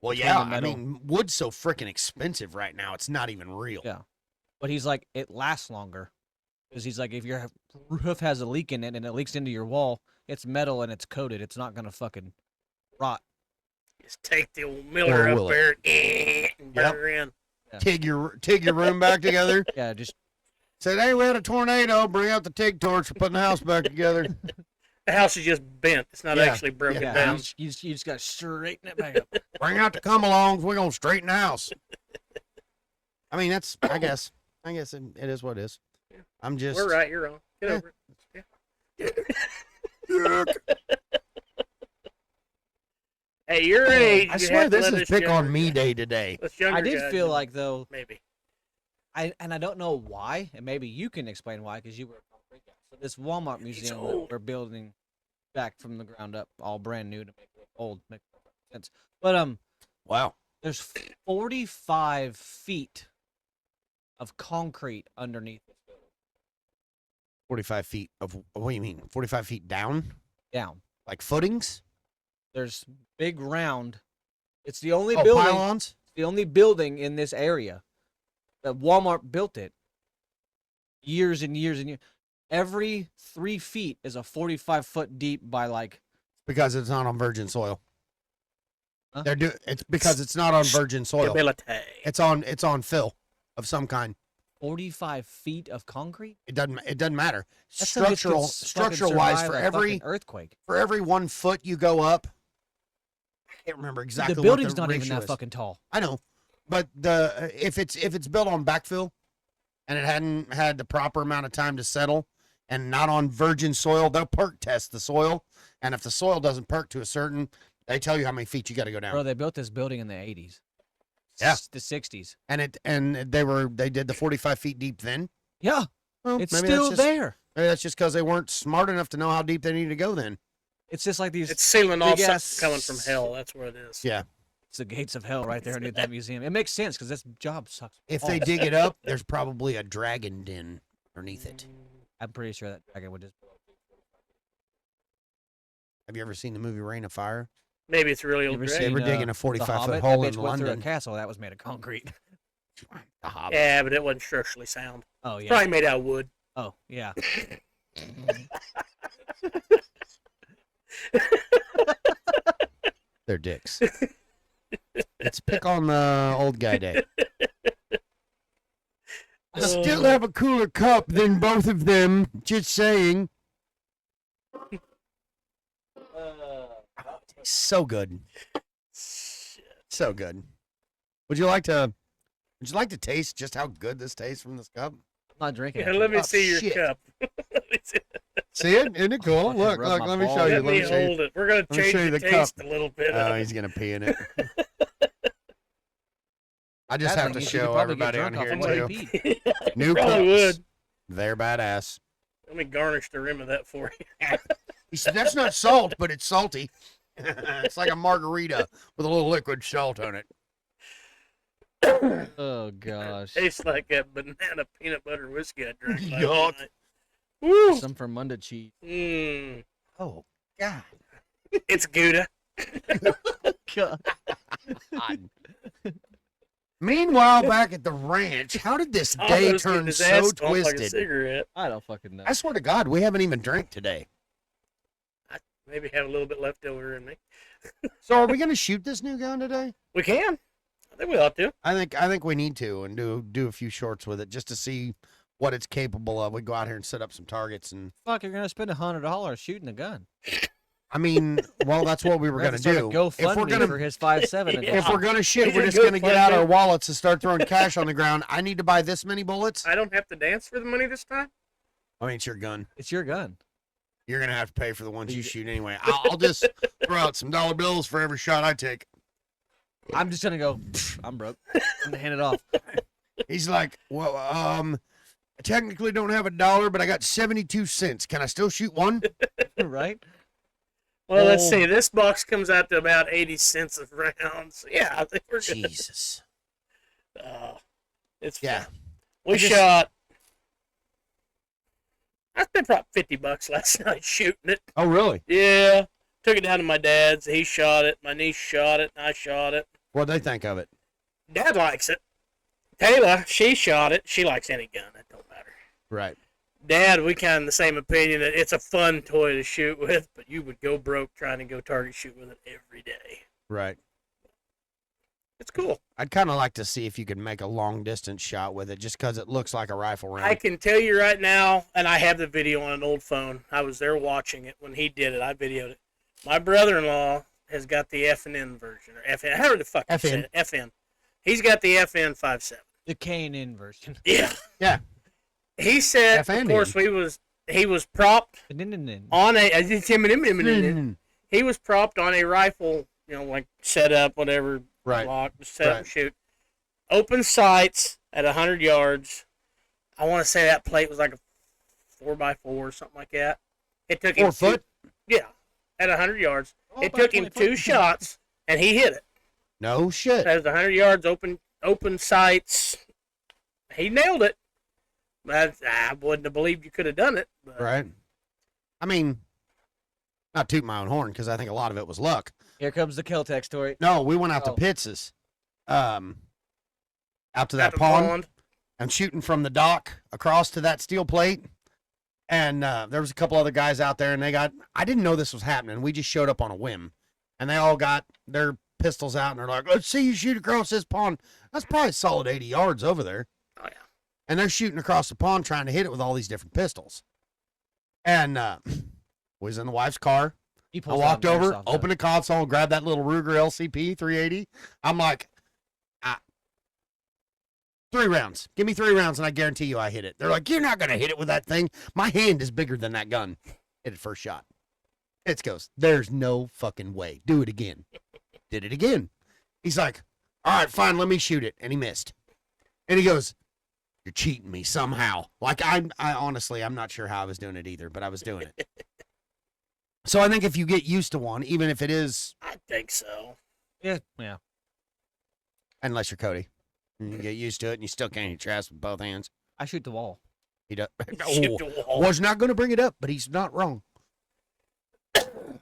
Well, between yeah, the I metal. mean, wood's so freaking expensive right now. It's not even real. Yeah. But he's like, it lasts longer. Because he's like, if your roof has a leak in it and it leaks into your wall, it's metal and it's coated. It's not going to fucking rot. Just take the old Miller Or up will there and burn Yep. her in. Tig your room back together. Yeah, just Said, hey, we had a tornado. Bring out the TIG torch. We're putting the house back together. The house is just bent. It's not Yeah. actually broken yeah, down. you just got to straighten it back up. Bring out the come-alongs. We're gonna straighten the house. I mean, that's. I guess it is what it is. I'm just. We're right. You're wrong. Get Yeah. over it. Hey, your age. I you swear have to this let is us pick on younger me guys- day today. us younger I did guys, feel like, though, maybe. I don't know why, and maybe you can explain why, because you were a concrete guy. So this Walmart museum that old. we're building back from the ground up, all brand new to make it look old, makes sense. But Wow. there's 45 feet of concrete underneath this building. 45 feet of. What do you mean? 45 feet down? Down. Like footings? There's big round. It's the only Oh, building. pylons? The only building in this area that Walmart built it. Years and years and years. Every 3 feet is a 45-foot deep by like. Because it's not on virgin soil. Huh? It's because it's not on virgin soil. Stability. It's on fill of some kind. 45 feet of concrete. It doesn't matter. That stuff could fucking Structural wise, survive for a every fucking earthquake. 1 foot you go up, I can't remember exactly. The what building's the not even ratio that is. fucking tall. I know, but if it's built on backfill, and it hadn't had the proper amount of time to settle, and not on virgin soil, they'll perk test the soil, and if the soil doesn't perk to a certain, they tell you how many feet you got to go down. Bro, they built this building in the 80s. Yeah. The 60s. And they did the 45 feet deep then. Yeah. Well, It's maybe still that's just, there. Maybe that's just because they weren't smart enough to know how deep they needed to go then. It's just like these. It's sealing off big something ass- coming from hell. That's what it is. Yeah. It's the gates of hell right there underneath that museum. It makes sense because this job sucks. If they dig it up, there's probably a dragon den underneath it. I'm pretty sure that dragon would just. Have you ever seen the movie Reign of Fire? Maybe it's a really You old ever dragon. They were seen, digging a The 45-foot Hobbit? hole That in bitch went through a London. castle that was made of concrete. The Hobbit. Yeah, but it wasn't structurally sound. Oh yeah. Probably made out of wood. Oh yeah. They're dicks. Let's pick on the old guy day. I still have a cooler cup than both of them. Just saying. So good. So good. Would you like to taste just how good this tastes from this cup? I'm not drinking. Yeah, it. let me Oh, see your shit. cup. Let me see- See it? Isn't it cool? Fucking Look, rub look, my let me show balls. you. Let Let me me show you. hold it. We're gonna me change show you the the taste cup. a little bit. Oh, he's gonna pee in it. I just That have thing, to you could show probably get everybody on drunk here off of what too. he peed. New Probably cups. would. They're badass. Let me garnish the rim of that for you. He said, "That's not salt, but it's salty. It's like a margarita with a little liquid salt on it." Oh gosh. Tastes like that banana peanut butter whiskey I drank last Yuck. night. Woo! Some Fermunda cheese. Mm, Oh God! it's Gouda. God. Meanwhile, back at the ranch, how did this day Almost getting turn his so ass stomped like a twisted? cigarette. I don't fucking know. I swear to God, we haven't even drank today. Maybe have a little bit left over in me. So, are we going to shoot this new gun today? We can. I think we ought to. I think we need to and do a few shorts with it just to see what it's capable of. We go out here and set up some targets, and Fuck, you're gonna spend $100 shooting a gun. I mean, well, that's what we were We're going to do. Go If we're fund gonna for his 5.7. Yeah. if we're gonna shoot, We we're can just gonna go get out fund our it. wallets and start throwing cash on the ground. I need to buy this many bullets. I don't have to dance for the money this time. I mean, it's your gun. It's your gun. You're gonna have to pay for the ones you shoot anyway. I'll just throw out some dollar bills for every shot I take. I'm just gonna go. "Pfft, I'm broke. I'm gonna hand it off. He's like, well, I technically don't have $1, but I got 72 cents. Can I still shoot one? Right? Well, let's Oh. see. This box comes out to about 80 cents a round. So, yeah, I think we're good. Jesus. It's Yeah. fun. We I just- shot. I spent probably $50 last night shooting it. Oh, really? Yeah. Took it down to my dad's. He shot it. My niece shot it. And I shot it. What'd they think of it? Dad likes it. Taylor, she shot it. She likes any gun. It don't matter. Right. Dad, we kind of the same opinion that it's a fun toy to shoot with, but you would go broke trying to go target shoot with it every day. Right. It's cool. I'd kind of like to see if you could make a long distance shot with it just because it looks like a rifle round. I can tell you right now, and I have the video on an old phone. I was there watching it when he did it. I videoed it. My brother-in-law has got the F&N version, or FN. However the fuck you say FN. it, FN. He's got the FN 5.7. The K&N version. Yeah. Yeah. He said, FN. of course, he was propped N-n-n-n. on a. Mm. He was propped on a rifle, like set up, whatever. Right. Lock, set up Right. and shoot. Open sights at 100 yards. I want to say that plate was like a 4x4 or something like that. It took 4 him foot? Yeah, at 100 yards. Oh, It about took him 20 2 shots, and he hit it. No shit. That was 100 yards, open sights. He nailed it. I wouldn't have believed you could have done it. But Right. I mean, not toot my own horn because I think a lot of it was luck. Here comes the Keltec story. No, we went out to Oh. Pitts's, out to at that the pond. I'm shooting from the dock across to that steel plate. And there was a couple other guys out there, and I didn't know this was happening. We just showed up on a whim. And they all got their pistols out, and they're like, let's see you shoot across this pond. That's probably a solid 80 yards over there. Oh, yeah. And they're shooting across the pond trying to hit it with all these different pistols. And was in the wife's car. He I pulls walked out an over, airsoft opened the console, grabbed that little Ruger LCP 380. I'm like, 3 rounds. Give me 3 rounds, and I guarantee you I hit it. They're like, you're not going to hit it with that thing. My hand is bigger than that gun. Hit it first shot. It goes, there's no fucking way. Do it again. Did it again. He's like, all right, fine, let me shoot it. And he missed. And he goes, you're cheating me somehow. Like, I honestly, I'm not sure how I was doing it either, but I was doing it. So I think if you get used to one, even if it is, I think so. Yeah. Yeah. unless you're Cody, you get used to it and you still can't hit your ass with both hands. I shoot the wall. He does. Shoot the wall. Was not going to bring it up, but he's not wrong.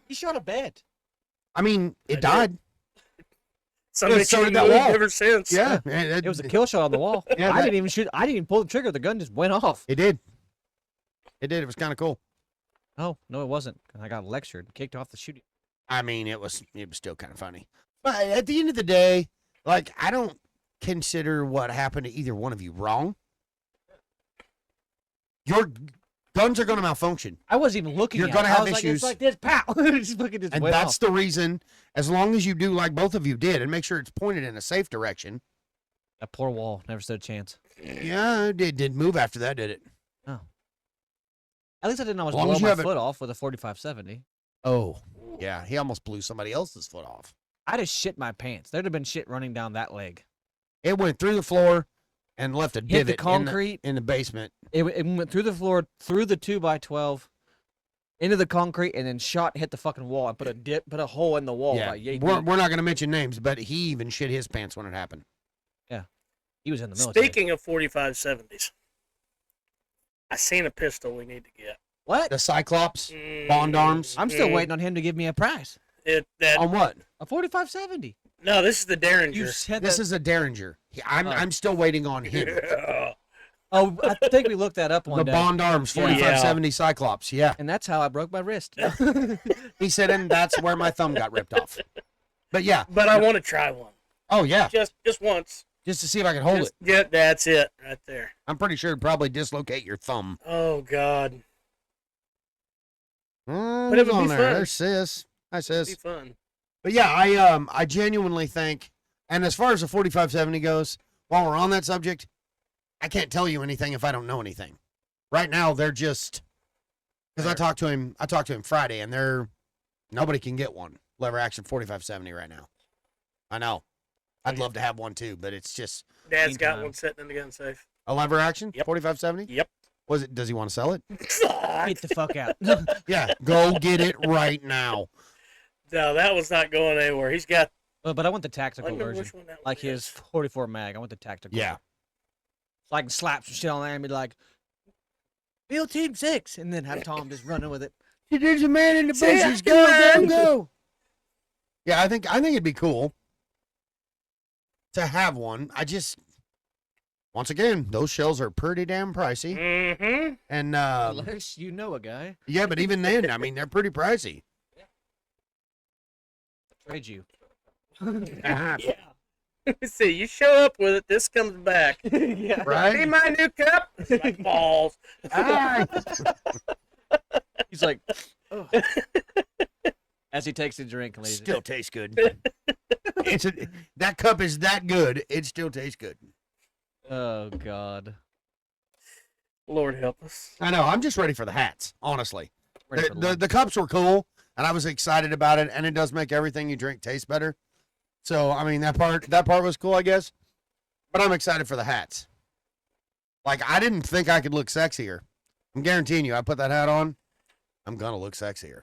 He shot a bed. I mean, I it did. died. Somebody so did shooting that moved wall. ever since. Yeah, It was a kill shot on the wall. Yeah, I that- didn't even shoot. I didn't even pull the trigger. The gun just went off. It did. It did. It was kind of cool. Oh no, it wasn't. I got lectured, kicked off the shooting. I mean, it was still kind of funny. But at the end of the day, like, I don't consider what happened to either one of you wrong. Your guns are going to malfunction. I wasn't even looking. You're at gonna it. have I was like, issues. it's like this, pow! Just fucking just And went that's off. the reason, as long as you do like both of you did and make sure it's pointed in a safe direction. That poor wall never stood a chance. Yeah, it didn't move after that, did it? At least I didn't almost As long blow as you my have it- foot off with a 45-70. Oh, yeah. He almost blew somebody else's foot off. I just shit my pants. There'd have been shit running down that leg. It went through the floor and left a Hit divot the concrete. in the basement. It went through the floor, through the 2x12, into the concrete, and then hit the fucking wall and put a hole in the wall. Yeah, About yay we're deep. not going to mention names, but he even shit his pants when it happened. He was in the military. Speaking of 45-70s, I seen a pistol we need to get. What? The Cyclops Bond arms. I'm still waiting on him to give me a price. On what? A 45-70. No, this is the Derringer. You said This that. is a Derringer. Oh. I'm still waiting on him. Oh, I think we looked that up one The day. Bond arms, Yeah. 4570 Cyclops. Yeah. And that's how I broke my wrist. He said, and that's where my thumb got ripped off. But yeah. But I want to try one. Oh, yeah. Just once. Just to see if I can hold it. Yeah, that's it right there. I'm pretty sure it'd probably dislocate your thumb. Oh God, Oh, But it who's would on be there? fun. There's Sis. Hi, it'd be Sis. fun. But yeah, I genuinely think, and as far as the 4570 goes, while we're on that subject, I can't tell you anything if I don't know anything. Right now, they're just because I talked to him Friday, and nobody can get one lever action 4570 right now. I know. I'd love to have one too, but it's just Dad's got Meantime. one sitting in the gun safe. a lever action. Yep. 4570. Yep. Was it? Does he want to sell it? Get the fuck out. Yeah, go get it right now. No, that was not going anywhere. He's got. but I want the I tactical don't remember version. which one that Like one his is. 44 mag. I want the tactical. Yeah. So I can slap some shit on there and be like, Field Team 6. And then have Tom just running with it. There's a man in the See ya, bushes. Go, go, man. go. Yeah, I think it'd be cool to have one. Once again, those shells are pretty damn pricey, Mm-hmm. and Unless you know a guy. yeah, but even then, I mean, they're pretty pricey. Trade you. Yeah. See, you show up with it, this comes back. Yeah. See Right? my new cup? It's like balls. Ah, He's like, "Ugh." As he takes a drink, ladies. still tastes good. That cup is that good. It still tastes good. Oh God. Lord help us. I know. I'm just ready for the hats. Honestly, Ready for lunch. the cups were cool, and I was excited about it. And it does make everything you drink taste better. So I mean, that part was cool, I guess. But I'm excited for the hats. Like, I didn't think I could look sexier. I'm guaranteeing you, I put that hat on, I'm gonna look sexier.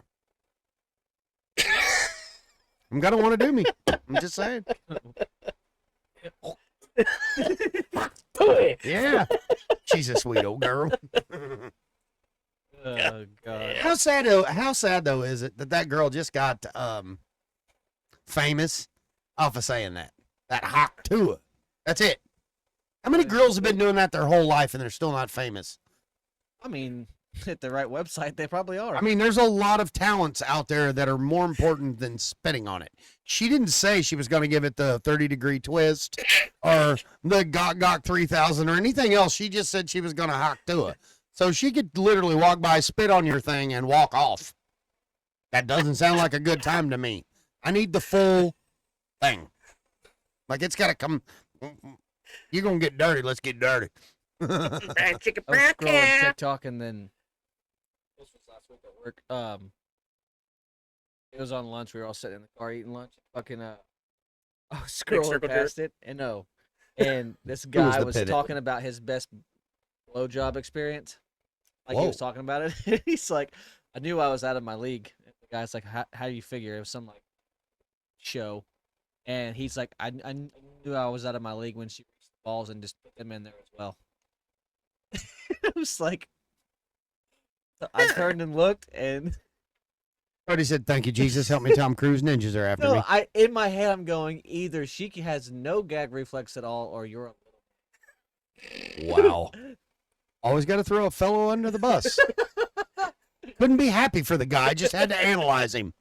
I'm gonna want to do me. I'm just saying. Boy. Yeah. She's a sweet old girl. Oh God. How sad though is it that girl just got famous off of saying that? That hawk Tua. That's it. How many girls have been doing that their whole life and they're still not famous? I mean, at the right website, they probably are. I mean, there's a lot of talents out there that are more important than spitting on it. She didn't say she was going to give it the 30-degree twist or the Gok 3000 or anything else. She just said she was going to hawk Tua. So she could literally walk by, spit on your thing, and walk off. That doesn't sound like a good time to me. I need the full thing. Like, it's got to come. You're going to get dirty. Let's get dirty. Brown chicken, I was brown scrolling cow. TikTok and then this was last week at work. It was on lunch. We were all sitting in the car eating lunch. Fucking I was scrolling circle past it and this was guy the was pivot? talking about his best blowjob experience. Like he was Whoa. talking about it. He's like, I knew I was out of my league. And the guy's like, how do you figure? It was some like show, and he's like, I knew I was out of my league when she reached the balls and just put them in there as well. It was like, I turned and looked, and Already said, thank you, Jesus. Help me, Tom Cruise. Ninjas are after me. no, in my head I'm going either she has no gag reflex at all, or you're a Wow. Always got to throw a fellow under the bus. Couldn't be happy for the guy. Just had to analyze him.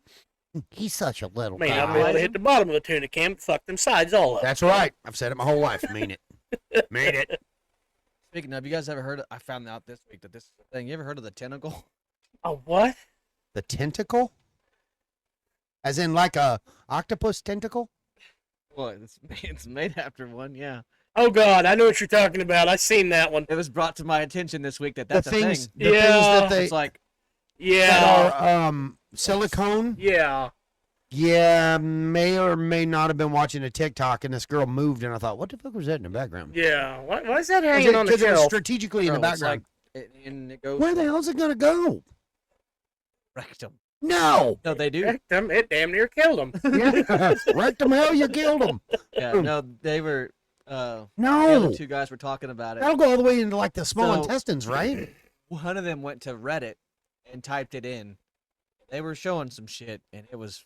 He's such a little May not be able guy. to hit the bottom of the tuna can, but fuck them sides all up. That's right. I've said it my whole life. Mean it. Made it. Speaking of, you guys ever heard? I found out this week that this is a thing. You ever heard of the tentacle? A what? The tentacle? As in like a octopus tentacle? Well, it's made after one. Yeah, Oh God, I know what you're talking about. I seen that one. it was brought to my attention this week that that's the a things, thing. the things Yeah. that they It's like that Yeah, are silicone. yeah. Yeah, may or may not have been watching a TikTok and this girl moved and I thought, what the fuck was that in the background? Yeah. Why is that hanging on the Because it was shelf? strategically in the bro, it's background. like and it goes Where the hell's it gonna go? rectum. No. No, they do. Wrecked him. It damn near killed him. Yeah. Wrecked him, hell, you killed him. Yeah, no, they were. The No. other two guys were talking about it. That'll go all the way into like the small So- intestines, right? One of them went to Reddit and typed it in. They were showing some shit, and it was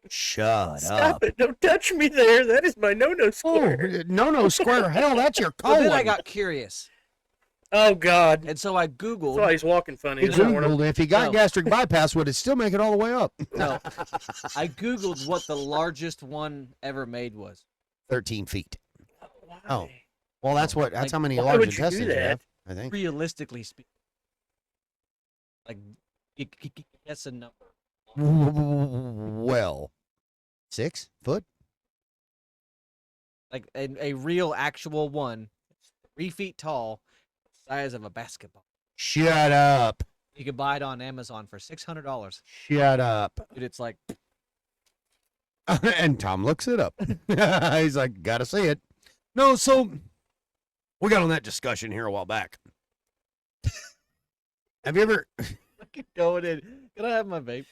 Shut Stop it! Don't touch me there. That is my no-no Oh, square. no, square. Hell, that's your Well, colon. then I got curious, Oh God. and so I That's googled. why he's walking funny He this morning. Googled if he got No. gastric bypass, would it still make it all the way up? No, I googled what the largest one ever made was. 13 feet. Why? Oh. Well, that's Like, how many why large would you do intestines you that? have, I think. Realistically speaking, like, guess a number. Well, 6 foot? Like a real actual one, 3 feet tall, size of a basketball. Shut up. You could buy it on Amazon for $600. Shut up. Dude, it's like And Tom looks it up. He's like, gotta see it. No, so we got on that discussion here a while back. Have you ever? Fucking going in. Can I have my vape?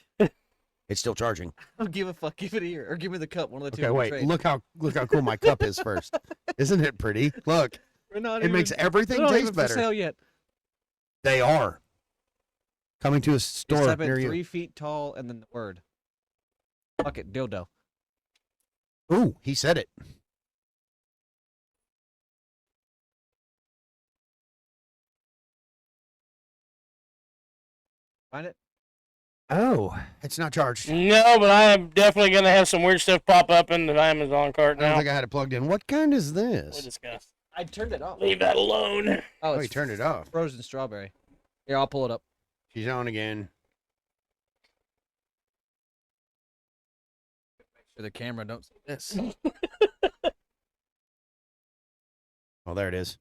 It's still charging. I don't give a fuck. Give it here or give me the cup. One of the two. Okay, we'll wait. trade. Look how cool my cup is first. Isn't it pretty? Look, We're not it even, makes everything they're not taste even for better. sale yet. They are coming to a Just store type in near you. 3 feet tall and then the word. Fuck it, dildo. Ooh, he said it. Find it. Oh, it's not charged. No, but I am definitely gonna have some weird stuff pop up in the Amazon cart I don't now. think I had it plugged in. What kind is We'll this? discuss. I turned it off. Leave that alone. Oh, Oh, it's he turned it off. frozen strawberry. Here, I'll pull it up. She's on again. So the camera don't see this. Oh, there it is.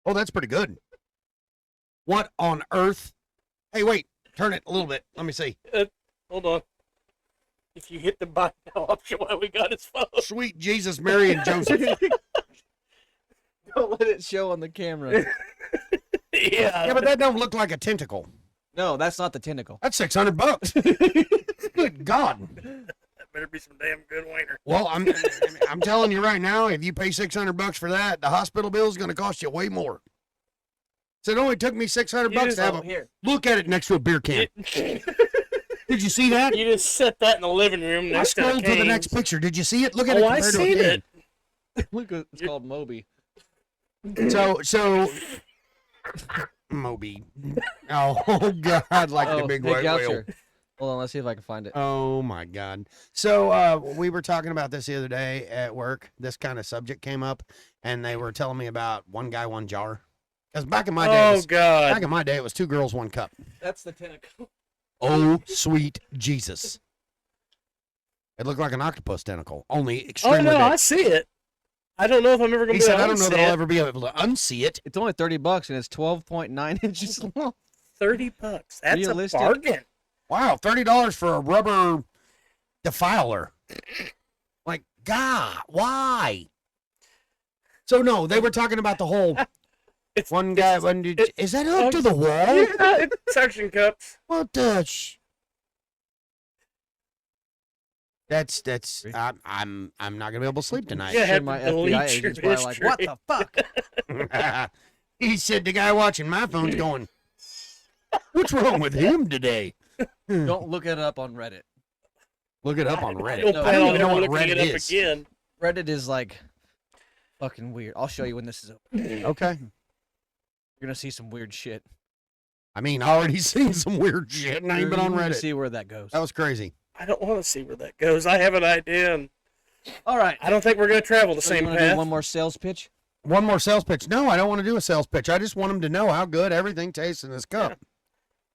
Oh, that's pretty good. What on earth? Hey, wait. Turn it a little bit. Let me see. Hold on. If you hit the button, I'll show why we got his phone. Sweet Jesus, Mary, and Joseph. Don't let it show on the camera. Yeah, but that don't look like a tentacle. No, that's not the tentacle. That's $600. Good God. That better be some damn good wiener. Well, I'm telling you right now, if you pay $600 for that, the hospital bill is going to cost you way more. So it only took me $600 to have a here. look at it next to a beer can. Did you see that? You just set that in the living room I next to scrolled to the next Cane's. picture. Did you see it? Look at Oh, it. I compared to a seen can. it. Look, it's called Moby. So Moby. Oh God, like the big hey, white whale. Goucher. Hold on, let's see if I can find it. Oh my God. So we were talking about this the other day at work. This kind of subject came up, and they were telling me about one guy, one jar. Because back in my day, Oh God. back in my day, it was 2 girls, 1 cup. That's the tentacle. Oh sweet Jesus! It looked like an octopus tentacle, only Oh extremely no, big. I see it. I don't know if I'm ever gonna He be said, able "I don't to know that see I'll it. ever be able to unsee it." It's only $30 and it's 12.9 inches long. $30. That's Realistic. a bargain. Wow, $30 for a rubber defiler. Like, God, why? So no, they were talking about the whole It's one guy. Is that up to the wall? Yeah, it's suction cups. What the? That's. I'm not gonna be able to sleep tonight. Yeah, Sure, have my to delete FBI your agent's probably like, what history. the fuck? He said the guy watching my phone's going, "What's wrong with him today?" Don't look it up on Reddit. Look it up on I Reddit. don't No, I plan don't on even know ever what looking Reddit it up is. again. Reddit is like fucking weird. I'll show you when this is over. Okay. You're gonna see some weird shit. I mean, I already seen some weird shit, and I ain't been on You're gonna Reddit. See where that goes. That was crazy. I don't want to see where that goes. I have an idea, and All right. I don't think we're gonna travel the So you same wanna do path. one more sales pitch? One more sales pitch. No, I don't want to do a sales pitch. I just want them to know how good everything tastes in this cup.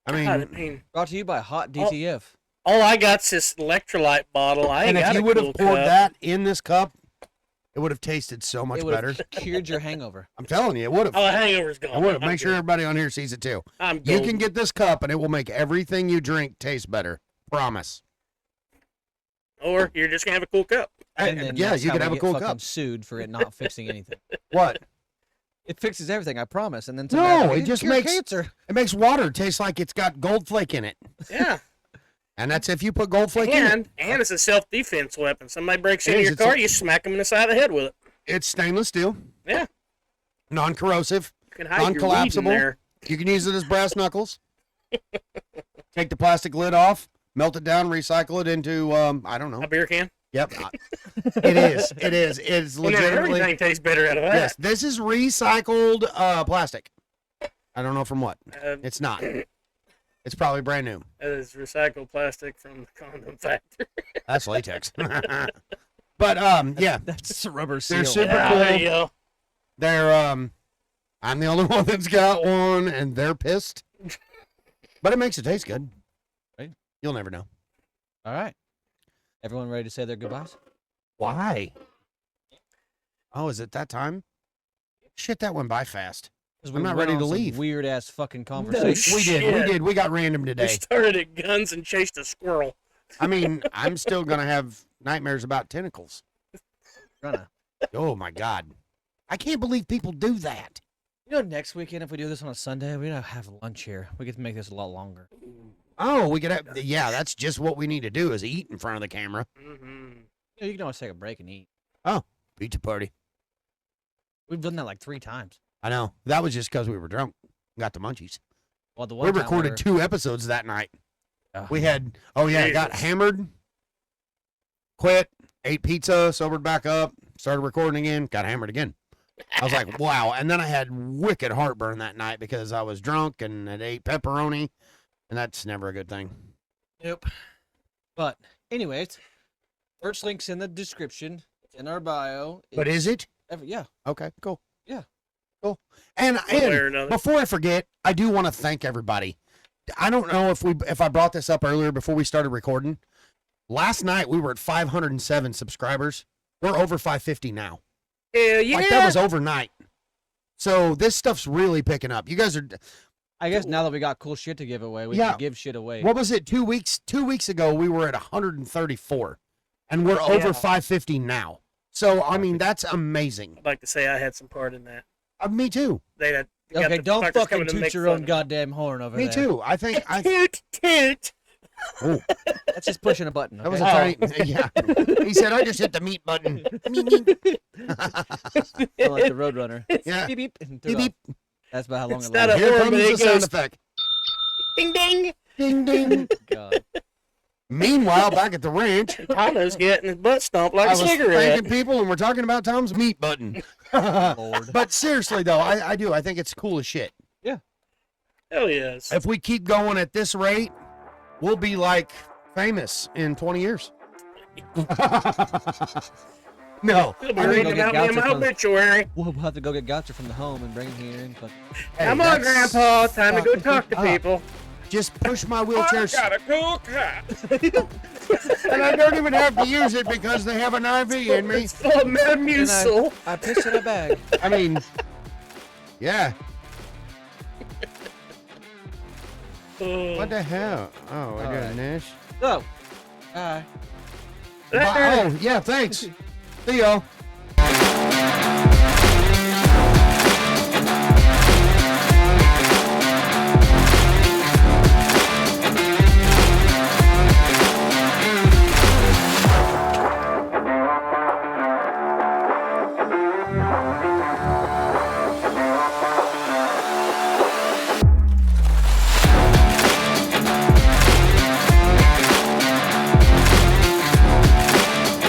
I God, mean, Brought to you by Hot DTF. all I got's this electrolyte bottle. I ain't and if got you a would cool have poured cup. that in this cup, it would have tasted so much It would better. have cured your hangover. I'm telling you, it would have. Oh, the hangover's gone. I would have. I'm Make sure good. everybody on here sees it too. I'm You golden. can get this cup, and it will make everything you drink taste better. Promise. Or you're just gonna have a cool cup. And then Yeah, that's you how could we have a get cool fucking cup. sued for it not fixing anything. What? It fixes everything, I promise. And then No, somebody's like, it didn't just cure makes- cancer. It makes water taste like it's got gold flake in it, Yeah, and that's if you put gold flake in it. and it's a self-defense weapon. Somebody breaks It into is, your it's car, a- you smack them in the side of the head with it. It's stainless steel, Yeah, non-corrosive. you can hide your weed in Non-collapsible. there. You can use it as brass knuckles. Take the plastic lid off, melt it down, recycle it into I don't know. A beer can. Yep, it is. It is. It's Well, now legitimately. everything tastes better out of that. Yes, this is recycled plastic. I don't know from what. Uh, It's not. It's probably brand new. that is recycled plastic from the condom factory. That's latex. But yeah, That's a rubber seal. They're super Yeah, cool. there you go. they're I'm the only one that's got one, and they're pissed. But it makes it taste good. Right. You'll never know. All right. Everyone ready to say their goodbyes? Why? Oh, is it that time? Shit, that went by fast. 'Cause I'm not went ready on to some leave. Weird ass fucking conversation. We did. We did. We got random We today. started at guns and chased a squirrel. I mean, I'm still gonna have nightmares about tentacles. Gonna. Oh my god, I can't believe people do that. You know, next weekend if we do this on a Sunday, we're gonna have lunch here. We get to make this a lot longer. Oh, we could have. Yeah, that's just what we need to do is eat in front of the camera. Mm-hmm. You know, you can always take a break and eat. Pizza party. We've done that like 3 times. I know that was just because we were drunk. Got the munchies. Well, the We one time recorded were- 2 episodes that night. Oh, We had. Oh yeah, got Jesus. hammered. Quit. Ate pizza. Sobered back up. Started recording again. Got hammered again. I was like, wow. And then I had wicked heartburn that night because I was drunk and had ate pepperoni, and that's never a good thing. Nope. But anyways, merch link's in the description. It's in our bio. But is it? Yeah. Okay, cool. Yeah. Cool. And, One way or and another. before I forget, I do want to thank everybody. I don't know if I brought this up earlier before we started recording. Last night we were at 507 subscribers. We're over 550 now. Hell yeah. Like that was overnight. So this stuff's really picking up. You guys are I guess now that we got cool shit to give away, we Yeah. can give shit away. what was it? 2 weeks 2 weeks ago we were at 134 and we're over Yeah. 550 now. So I mean that's amazing. I'd like to say I had some part in that. Me too. They had got Okay, the don't fuckers fucking coming to toot make your fun own of goddamn horn over Me there. too. I think Toot, toot. oh, That's just pushing a button. Okay? that was a tiny yeah. He said I just hit the meat button. Meep, meep. Sound like the Roadrunner. Yeah. Beep beep. And Beep, turn beep. off. That's about how long It's it not lasts. a- Here horn, comes but the it sound goes- effect. Ding ding. Ding ding. God. Meanwhile, back at the ranch, Tommy's getting his butt stomped like I a was cigarette. thanking people, and we're talking about Tom's meat button. Lord. But seriously, though, I do. I think it's cool as shit. Hell yes. If we keep going at this rate, we'll be like famous in 20 years. No. It'll be I reading think about I'll me in get my Goucher from- obituary. We'll have to go get Goucher from the home and bring him here. And Hey, Come on, that's- Grandpa. Time to go talk to Ah. people. Just push my wheelchair, a cool cat. and I don't even have to use it because they have an IV in me. It's full of Metamucil. I pissed in a bag. I mean, yeah. What the hell? Oh, I got Alright. an ish. So, bye. Oh, yeah, thanks. See y'all.